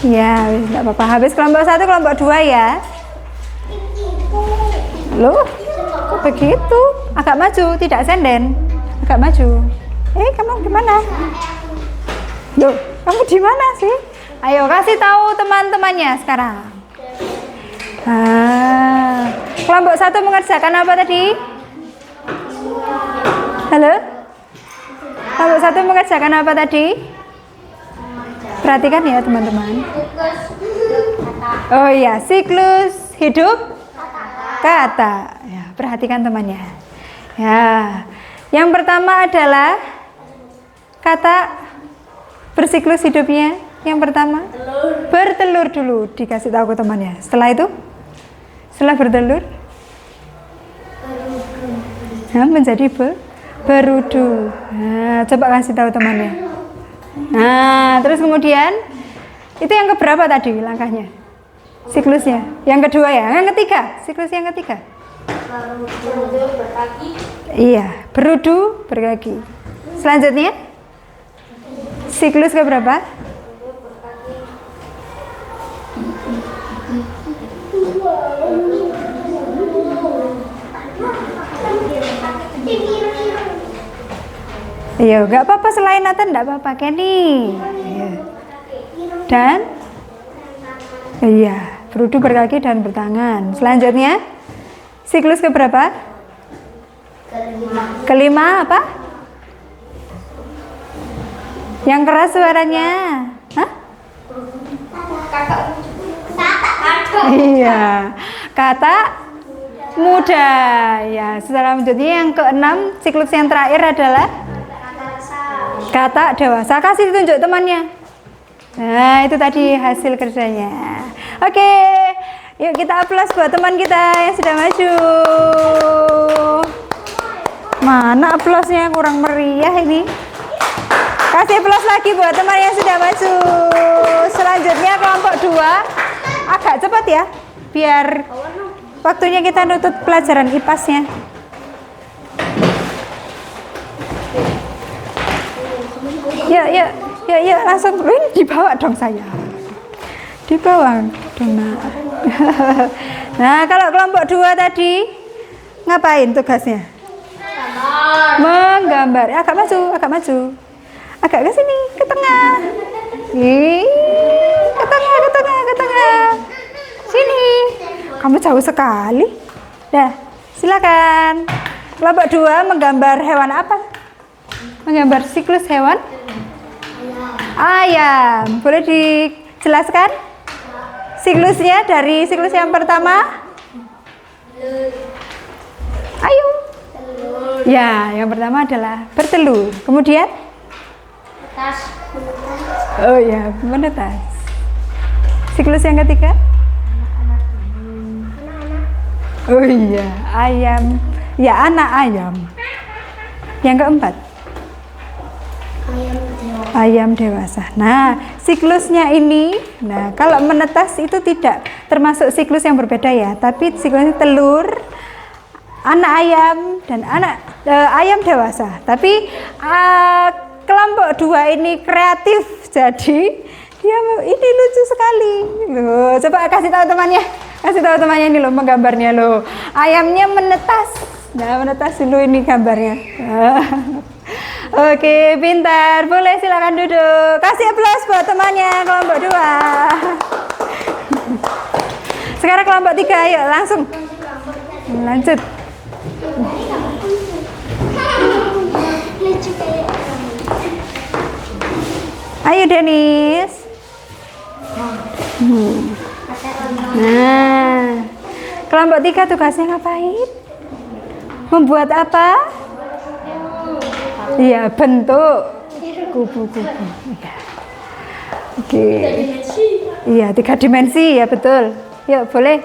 Ya, enggak apa-apa. Habis kelompok 1, kelompok 2 ya. Loh, kok begitu? Agak maju, tidak senden. Agak maju. Kamu di mana? Loh, kamu di mana sih? Ayo kasih tahu teman-temannya sekarang. Kelompok 1 mengerjakan apa tadi? Halo? Kelompok 1 mengerjakan apa tadi? Perhatikan ya teman-teman. Oh iya, siklus hidup kata. Ya, perhatikan temannya. Ya, yang pertama adalah kata bersiklus hidupnya. Yang pertama bertelur dulu, dikasih tahu ke temannya. Setelah itu, setelah bertelur, menjadi berudu. Nah, coba kasih tahu temannya. Nah, terus kemudian itu yang keberapa tadi langkahnya? Siklusnya. Yang kedua ya, yang ketiga. Siklus yang ketiga. Berudu berkaki. Iya, berudu berkaki. Selanjutnya, siklus keberapa? Iya, nggak apa-apa selain Nathan, nggak apa-apa Kenny. Iya. Dan, iya, berudu berkaki dan bertangan. Selanjutnya, siklus keberapa? Kelima apa? Yang keras suaranya? Hah? Iya, kata muda. Ya, selanjutnya yang keenam, siklus yang terakhir adalah kata dewasa. Kasih ditunjuk temannya. Nah, itu tadi hasil kerjanya. Oke, yuk kita aplaus buat teman kita yang sudah maju. Mana aplausnya, kurang meriah ini. Kasih aplaus lagi buat teman yang sudah maju. Selanjutnya kelompok 2. Agak cepat ya, biar waktunya kita nutut pelajaran IPAS-nya. Yuk, langsung dibawa dong saya. Dibawa dong. Nah, kalau kelompok 2 tadi ngapain tugasnya? Menggambar. Agak maju. Agak ke sini, ke tengah. Ke tengah. Sini. Kamu jauh sekali. Dah, silakan. Kelompok 2 menggambar hewan apa? Menggambar siklus hewan? Ayam. Boleh dijelaskan? Siklusnya dari siklus yang pertama Ayo. Ya, yang pertama adalah bertelur. Kemudian? Oh ya, menetas. Siklus yang ketiga? Oh iya, ayam. Ya, anak ayam. Yang keempat? Ayam dewasa. Nah, siklusnya ini, nah kalau menetas itu tidak termasuk siklus yang berbeda ya, tapi siklusnya telur, anak ayam dan ayam dewasa. Tapi kelompok 2 ini kreatif, jadi dia ini lucu sekali. Loh, coba kasih tahu temannya ini loh menggambarnya loh. Ayamnya menetas. Nah, menetas dulu ini gambarnya. Oke, pintar. Boleh silakan duduk. Kasih aplaus buat temannya kelompok 2. Sekarang kelompok 3, ayo langsung. Lanjut. Ayo Denis. Nah, kelompok 3 tugasnya ngapain? Membuat apa? Iya, bentuk kupu-kupu. Ya. Oke. Iya, 3 dimensi ya, betul. Yuk, boleh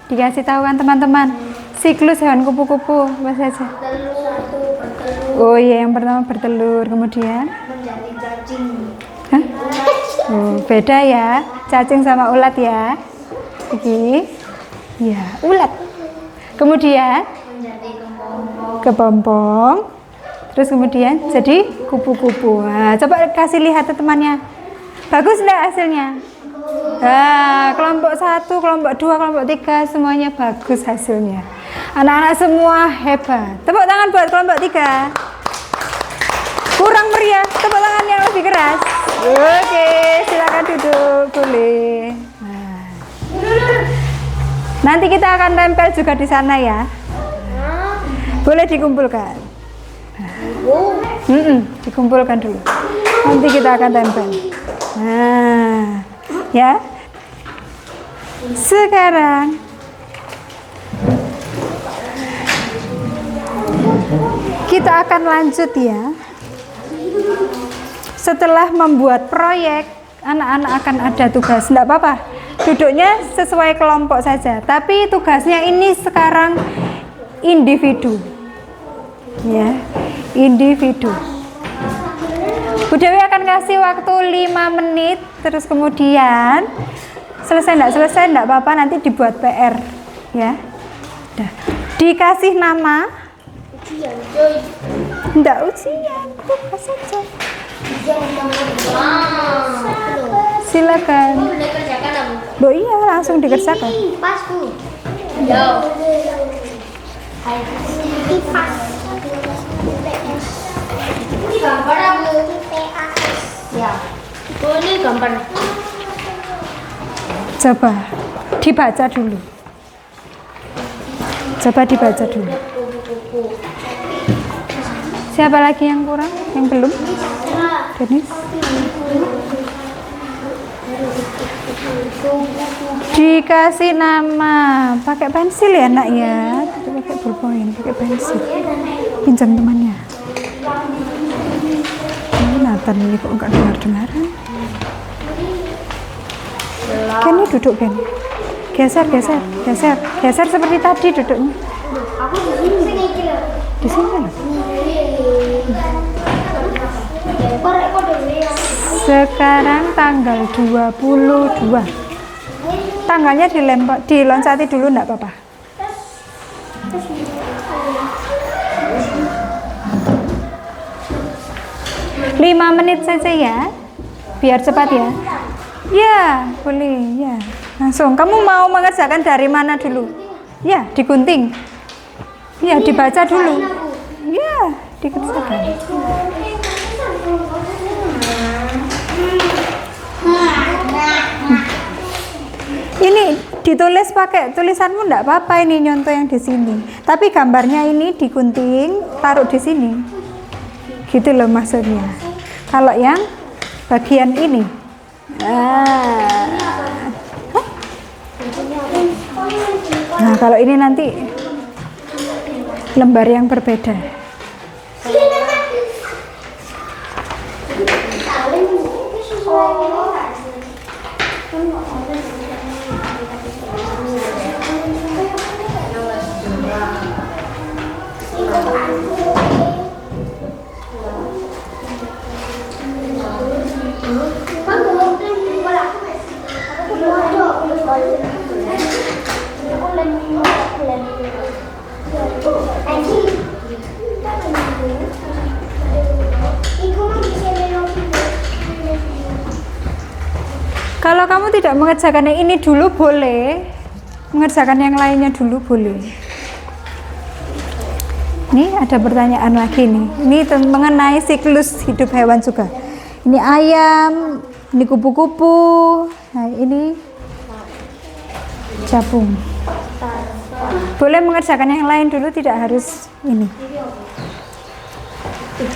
dikasih tahu kan teman-teman. Siklus hewan kupu-kupu apa saja? Oh iya, yang pertama bertelur, kemudian Menjadi cacing. hah? Oh, beda ya, cacing sama ulat ya. Oke. Ya, ulat. Kemudian Menjadi kepompong. kepompong. Terus kemudian jadi kupu-kupu. Nah, coba kasih lihat ke temannya. Bagus enggak hasilnya? Nah, kelompok 1, kelompok 2, kelompok 3 semuanya bagus hasilnya. Anak-anak semua hebat. Tepuk tangan buat kelompok 3. Kurang meriah, tepuk tangan yang lebih keras. Oke, silakan duduk, boleh. Nah. Nanti kita akan tempel juga di sana ya. Boleh dikumpulkan. Dikumpulkan dulu. Nanti kita akan tempel. Nah, ya. Sekarang kita akan lanjut ya. Setelah membuat proyek, anak-anak akan ada tugas. Enggak apa-apa. Duduknya sesuai kelompok saja. Tapi tugasnya ini sekarang individu. Ya, individu. Bu Dewi akan kasih waktu 5 menit, terus kemudian selesai enggak apa-apa, nanti dibuat PR ya. Udah. Dikasih nama. Enggak ujian, buka saja. Silakan. Bu iya, langsung dikerjakan. Pas tuh. Yo. Pas. Ini gambar apa? Ya. Oh, ini gambar. Coba dibaca dulu. Coba dibaca dulu. Siapa lagi yang kurang? Yang belum? Denis? Dikasih nama. Pakai pensil ya nak ya? Tidak pakai ballpoint, pakai pensil. Pinjam temannya. Nathan ini kok enggak dengar-dengaran. Ken ini duduk Ken. Geser seperti tadi duduknya. Aku di sini. Di sini loh. Sekarang tanggal 22. Tanggalnya diloncati dulu enggak apa-apa. 5 menit saja ya, biar cepat ya. Ya, boleh ya. Langsung. Kamu mau mengerjakan dari mana dulu? Ya, digunting. Ya, dibaca dulu. Ya, dikerjakan. Ini ditulis pakai tulisanmu enggak apa-apa, ini nyontoh yang di sini. Tapi gambarnya ini digunting, taruh di sini. Gitu loh maksudnya. Kalau yang bagian ini. Nah, kalau ini nanti lembar yang berbeda. Kalau kamu tidak mengerjakan yang ini dulu boleh, mengerjakan yang lainnya dulu boleh. Ini ada pertanyaan lagi nih. Ini mengenai siklus hidup hewan juga. Ini ayam, ini kupu-kupu, nah ini capung. Boleh mengerjakan yang lain dulu, tidak harus ini.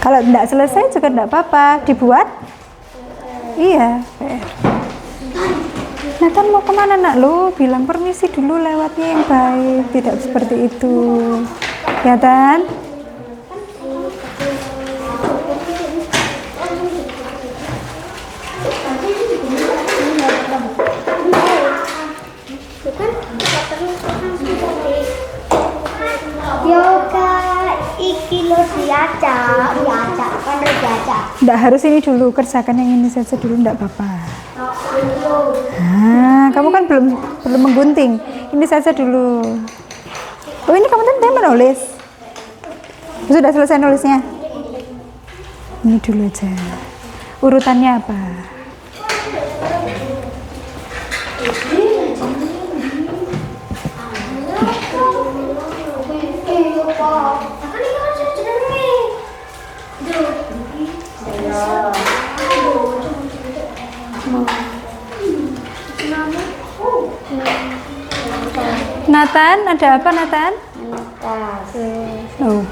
Kalau tidak selesai juga tidak apa-apa, dibuat. Iya. Nathan mau kemana nak? Lo bilang permisi dulu, lewatnya yang baik, tidak seperti itu. Ya Tan? Tidak harus ini dulu, kerjakan yang ini saja dulu, tidak apa-apa. Nah, kamu kan belum menggunting. Ini saja dulu. Oh, ini kamu tadi menulis. Sudah selesai nulisnya? Ini dulu aja. Urutannya apa? Nathan, ada apa Nathan? Oh.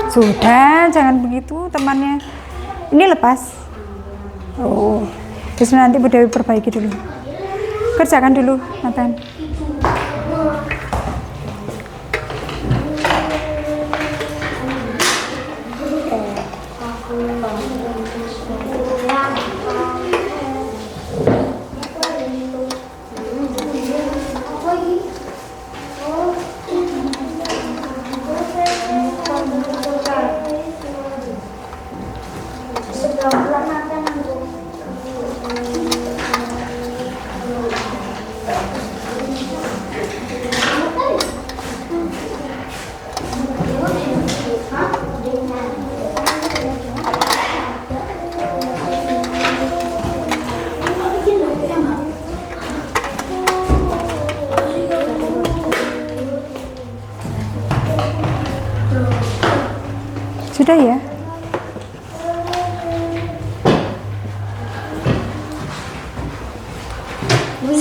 Sudah, jangan begitu temannya. Ini lepas. Oh. Terus nanti Bu Dewi perbaiki dulu. Kerjakan dulu, Nathan. Sudah ya?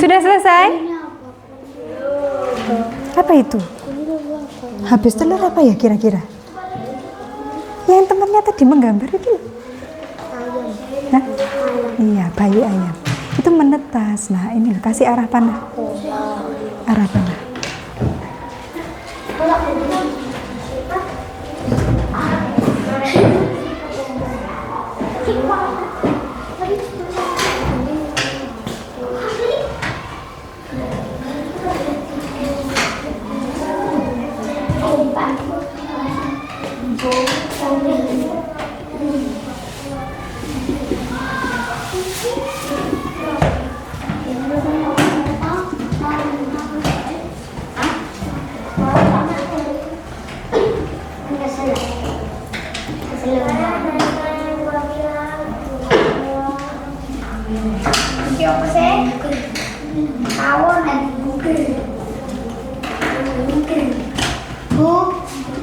Sudah selesai? Apa itu? Habis telur apa ya kira-kira? Yang temannya tadi menggambar itu? Nah, iya, bayi ayam. Itu menetas. Nah, ini kasih arah panah. Arah panah.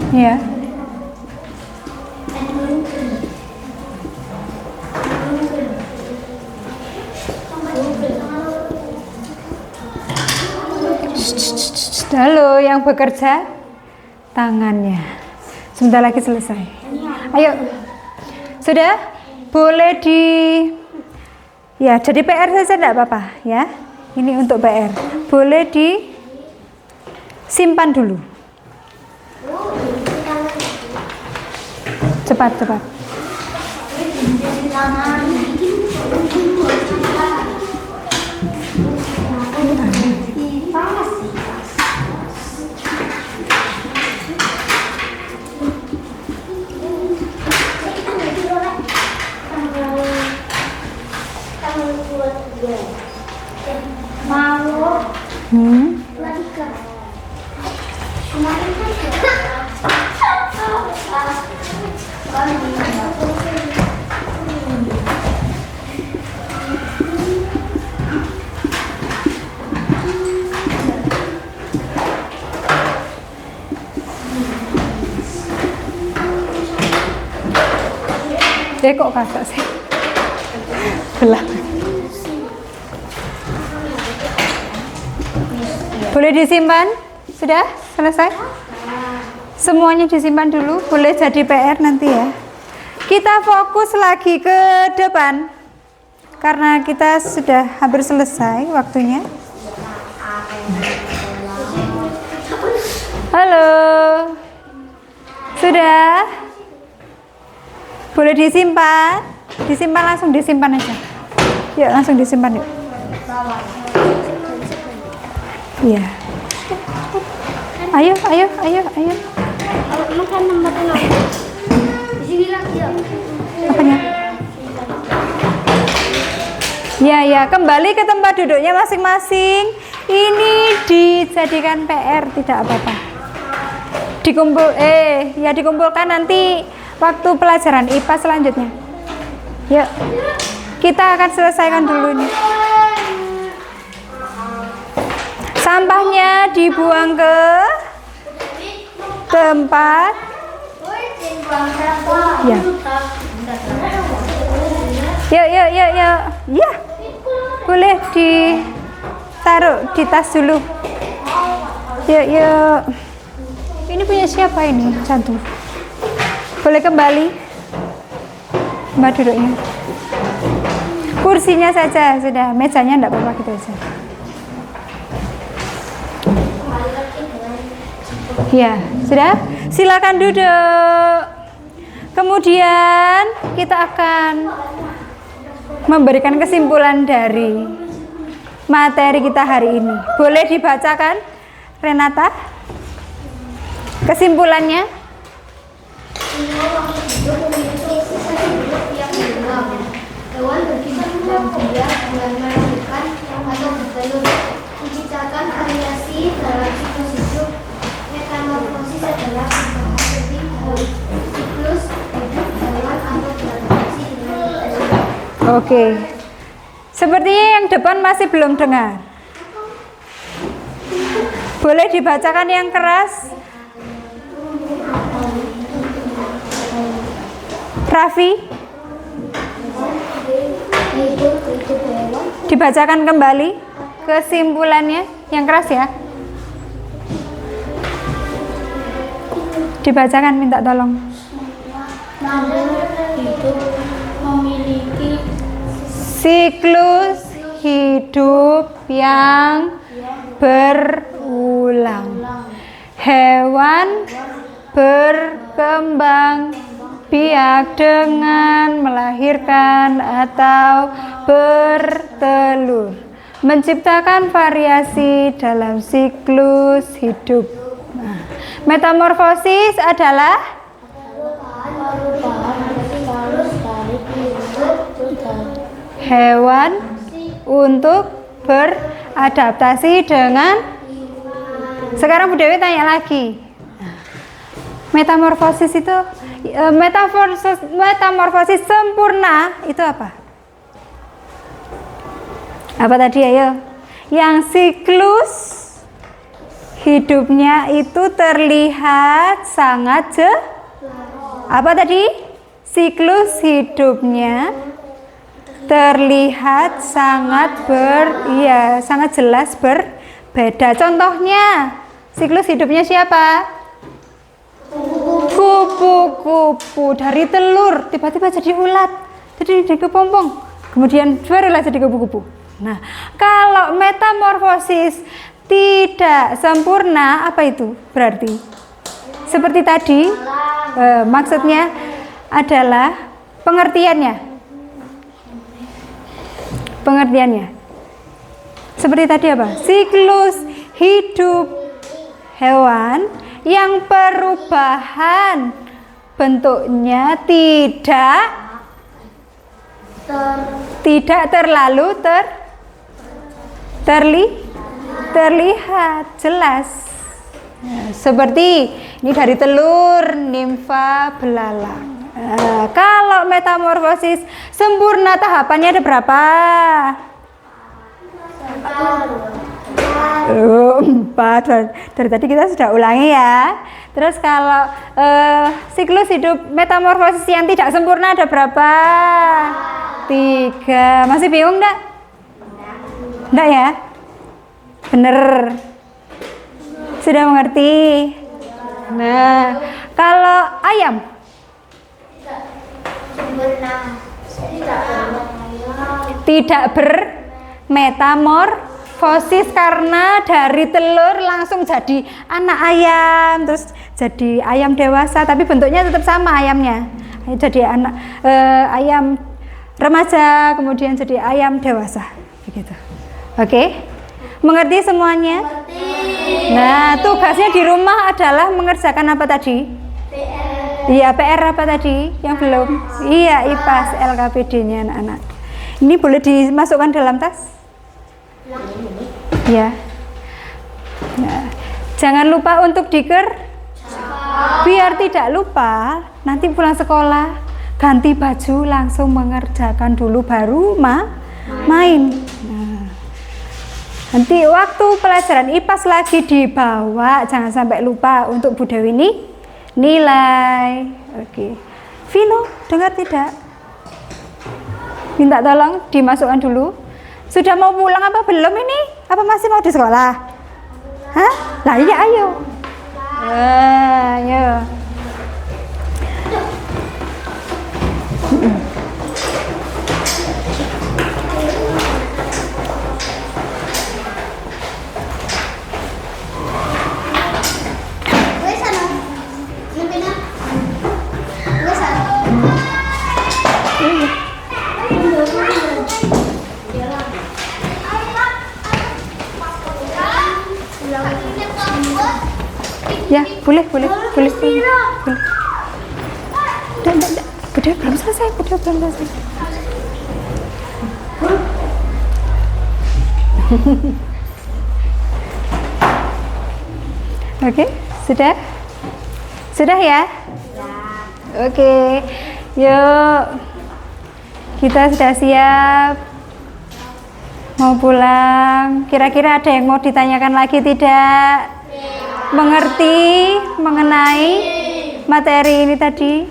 Ya. Halo, yang bekerja tangannya. Sebentar lagi selesai. Ayo. Sudah? Boleh ya, jadi PR saja enggak apa-apa ya. Ini untuk PR. Boleh Simpan dulu. Cepat. Kok kakak sih? Belah. Boleh disimpan? Sudah? Selesai? Semuanya disimpan dulu, boleh jadi PR nanti ya. Kita fokus lagi ke depan. Karena kita sudah hampir selesai waktunya. Halo. Sudah? Boleh disimpan? Disimpan, langsung disimpan aja. Yuk, langsung disimpan yuk. Iya. Ayo. Makan nomor 6. Di sini lagi ya. Apanya? Ya, kembali ke tempat duduknya masing-masing. Ini dijadikan PR, tidak apa-apa. Dikumpulkan nanti waktu pelajaran IPA selanjutnya. Yuk, kita akan selesaikan dulu nih. Sampahnya dibuang ke tempat. Ya. Yuk. Ya. Boleh ditaruh di tas dulu. Yuk. Ini punya siapa ini? Satu. Boleh kembali tempat duduknya. Kursinya saja sudah, mejanya enggak apa-apa gitu aja. Ya, sudah. Silakan duduk. Kemudian kita akan memberikan kesimpulan dari materi kita hari ini. Boleh dibacakan, Renata? Kesimpulannya? Hewan berkisar dia dengan melahirkan atau bertelur, menciptakan variasi dalam siklus hidup. Metamorfosis adalah perubahan dari siklus hidup hewan atau beradaptasi dengan lingkungan. Oke. Sepertinya yang depan masih belum dengar. Boleh dibacakan yang keras? Raffi? Dibacakan kembali kesimpulannya yang keras ya. Dibacakan, minta tolong. Namun hidup memiliki Siklus hidup yang berulang. Hewan berkembang biak dengan melahirkan atau bertelur, menciptakan variasi dalam siklus hidup. Nah, metamorfosis adalah hewan untuk beradaptasi dengan. Sekarang Bu Dewi tanya lagi. Metamorfosis itu metamorfosis sempurna itu apa? Apa tadi ayo? Yang siklus hidupnya itu terlihat sangat apa tadi? Siklus hidupnya terlihat sangat sangat jelas berbeda. Contohnya, siklus hidupnya siapa? Kupu-kupu dari telur tiba-tiba jadi ulat, jadi kepompong, kemudian barulah jadi kupu-kupu. Nah, kalau metamorfosis tidak sempurna, apa itu berarti? Seperti tadi, maksudnya adalah pengertiannya. Seperti tadi apa? Siklus hidup hewan yang perubahan bentuknya tidak terlalu terlihat jelas. Nah, seperti ini dari telur nimfa belalang. Kalau metamorfosis sempurna tahapannya ada berapa? 4. Dari tadi kita sudah ulangi ya. Terus kalau siklus hidup metamorfosis yang tidak sempurna ada berapa? 3. Masih bingung enggak? Enggak ya? Bener. Sudah mengerti? Nah, kalau ayam? Tidak bermetamorfosis karena dari telur langsung jadi anak ayam, terus jadi ayam dewasa, tapi bentuknya tetap sama ayamnya. Jadi anak ayam remaja, kemudian jadi ayam dewasa, begitu. Oke, mengerti semuanya? Nah, tugasnya di rumah adalah mengerjakan apa tadi? Iya, PR apa tadi? Yang belum? Iya, IPAS, LKPD-nya anak-anak. Ini boleh dimasukkan dalam tas? Ya. Nah, jangan lupa untuk biar tidak lupa, nanti pulang sekolah ganti baju langsung mengerjakan dulu baru main. Nah, nanti waktu pelajaran IPAS lagi dibawa, jangan sampai lupa untuk Bu Dewi ini nilai. Oke. Vino, dengar tidak? Minta tolong dimasukkan dulu. Sudah mau pulang apa belum ini? Apa masih mau di sekolah? Hah? Lah iya, ayo. Ayo. Ya, boleh. Udah, belum selesai. Oke, sudah? Sudah ya? Oke, yuk. Kita sudah siap. Mau pulang. Kira-kira ada yang mau ditanyakan lagi tidak? Mengerti mengenai materi ini tadi?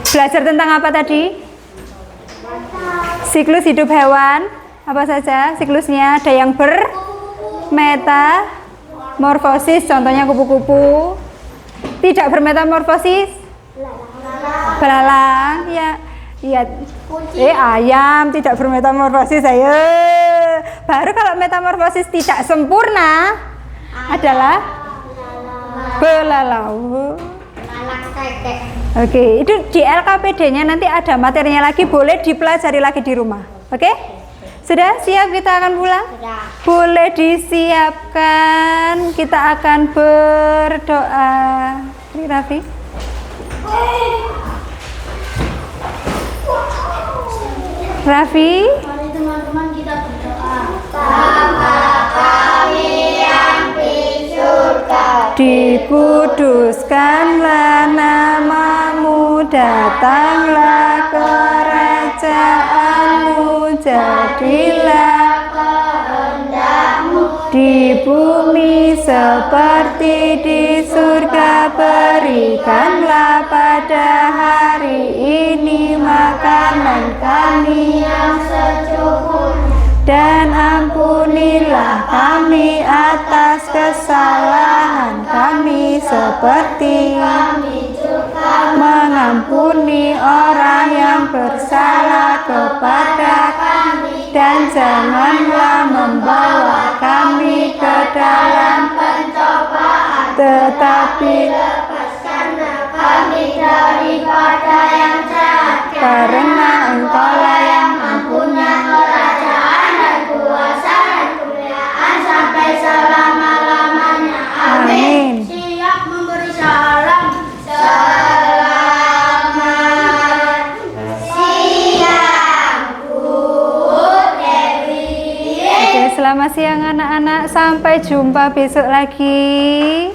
Belajar tentang apa tadi? Siklus hidup hewan. Apa saja siklusnya? Ada yang bermetamorfosis, contohnya kupu-kupu. Tidak bermetamorfosis? Belalang. Ya. Iya. Ayam tidak bermetamorfosis. Ayo. Baru kalau metamorfosis tidak sempurna adalah belalang. Oke, itu di LKPD-nya nanti ada materinya lagi, boleh dipelajari lagi di rumah. Oke? Sudah siap kita akan pulang? Sudah. Boleh disiapkan, kita akan berdoa. Ini Raffi. Raffi. Mari teman-teman kita berdoa. Bapa kami yang di surga, dikuduskanlah namamu, datanglah kerajaanmu, jadilah kehendakmu di bumi seperti di surga. Berikanlah pada hari ini makanan kami yang secukupnya, dan ampunilah kami atas kesalahan kami seperti kami juga mengampuni orang yang bersalah kepada kami, dan janganlah membawa kami tetapi lepaskanlah kami daripada yang jahat, karena Engkaulah yang mempunyai kerajaan dan kuasa dan kemuliaan sampai selama-lamanya. Amin. Siap memberi salam. Selamat siang, Bu Dewi. Oke, selamat siang anak-anak. Sampai jumpa besok lagi.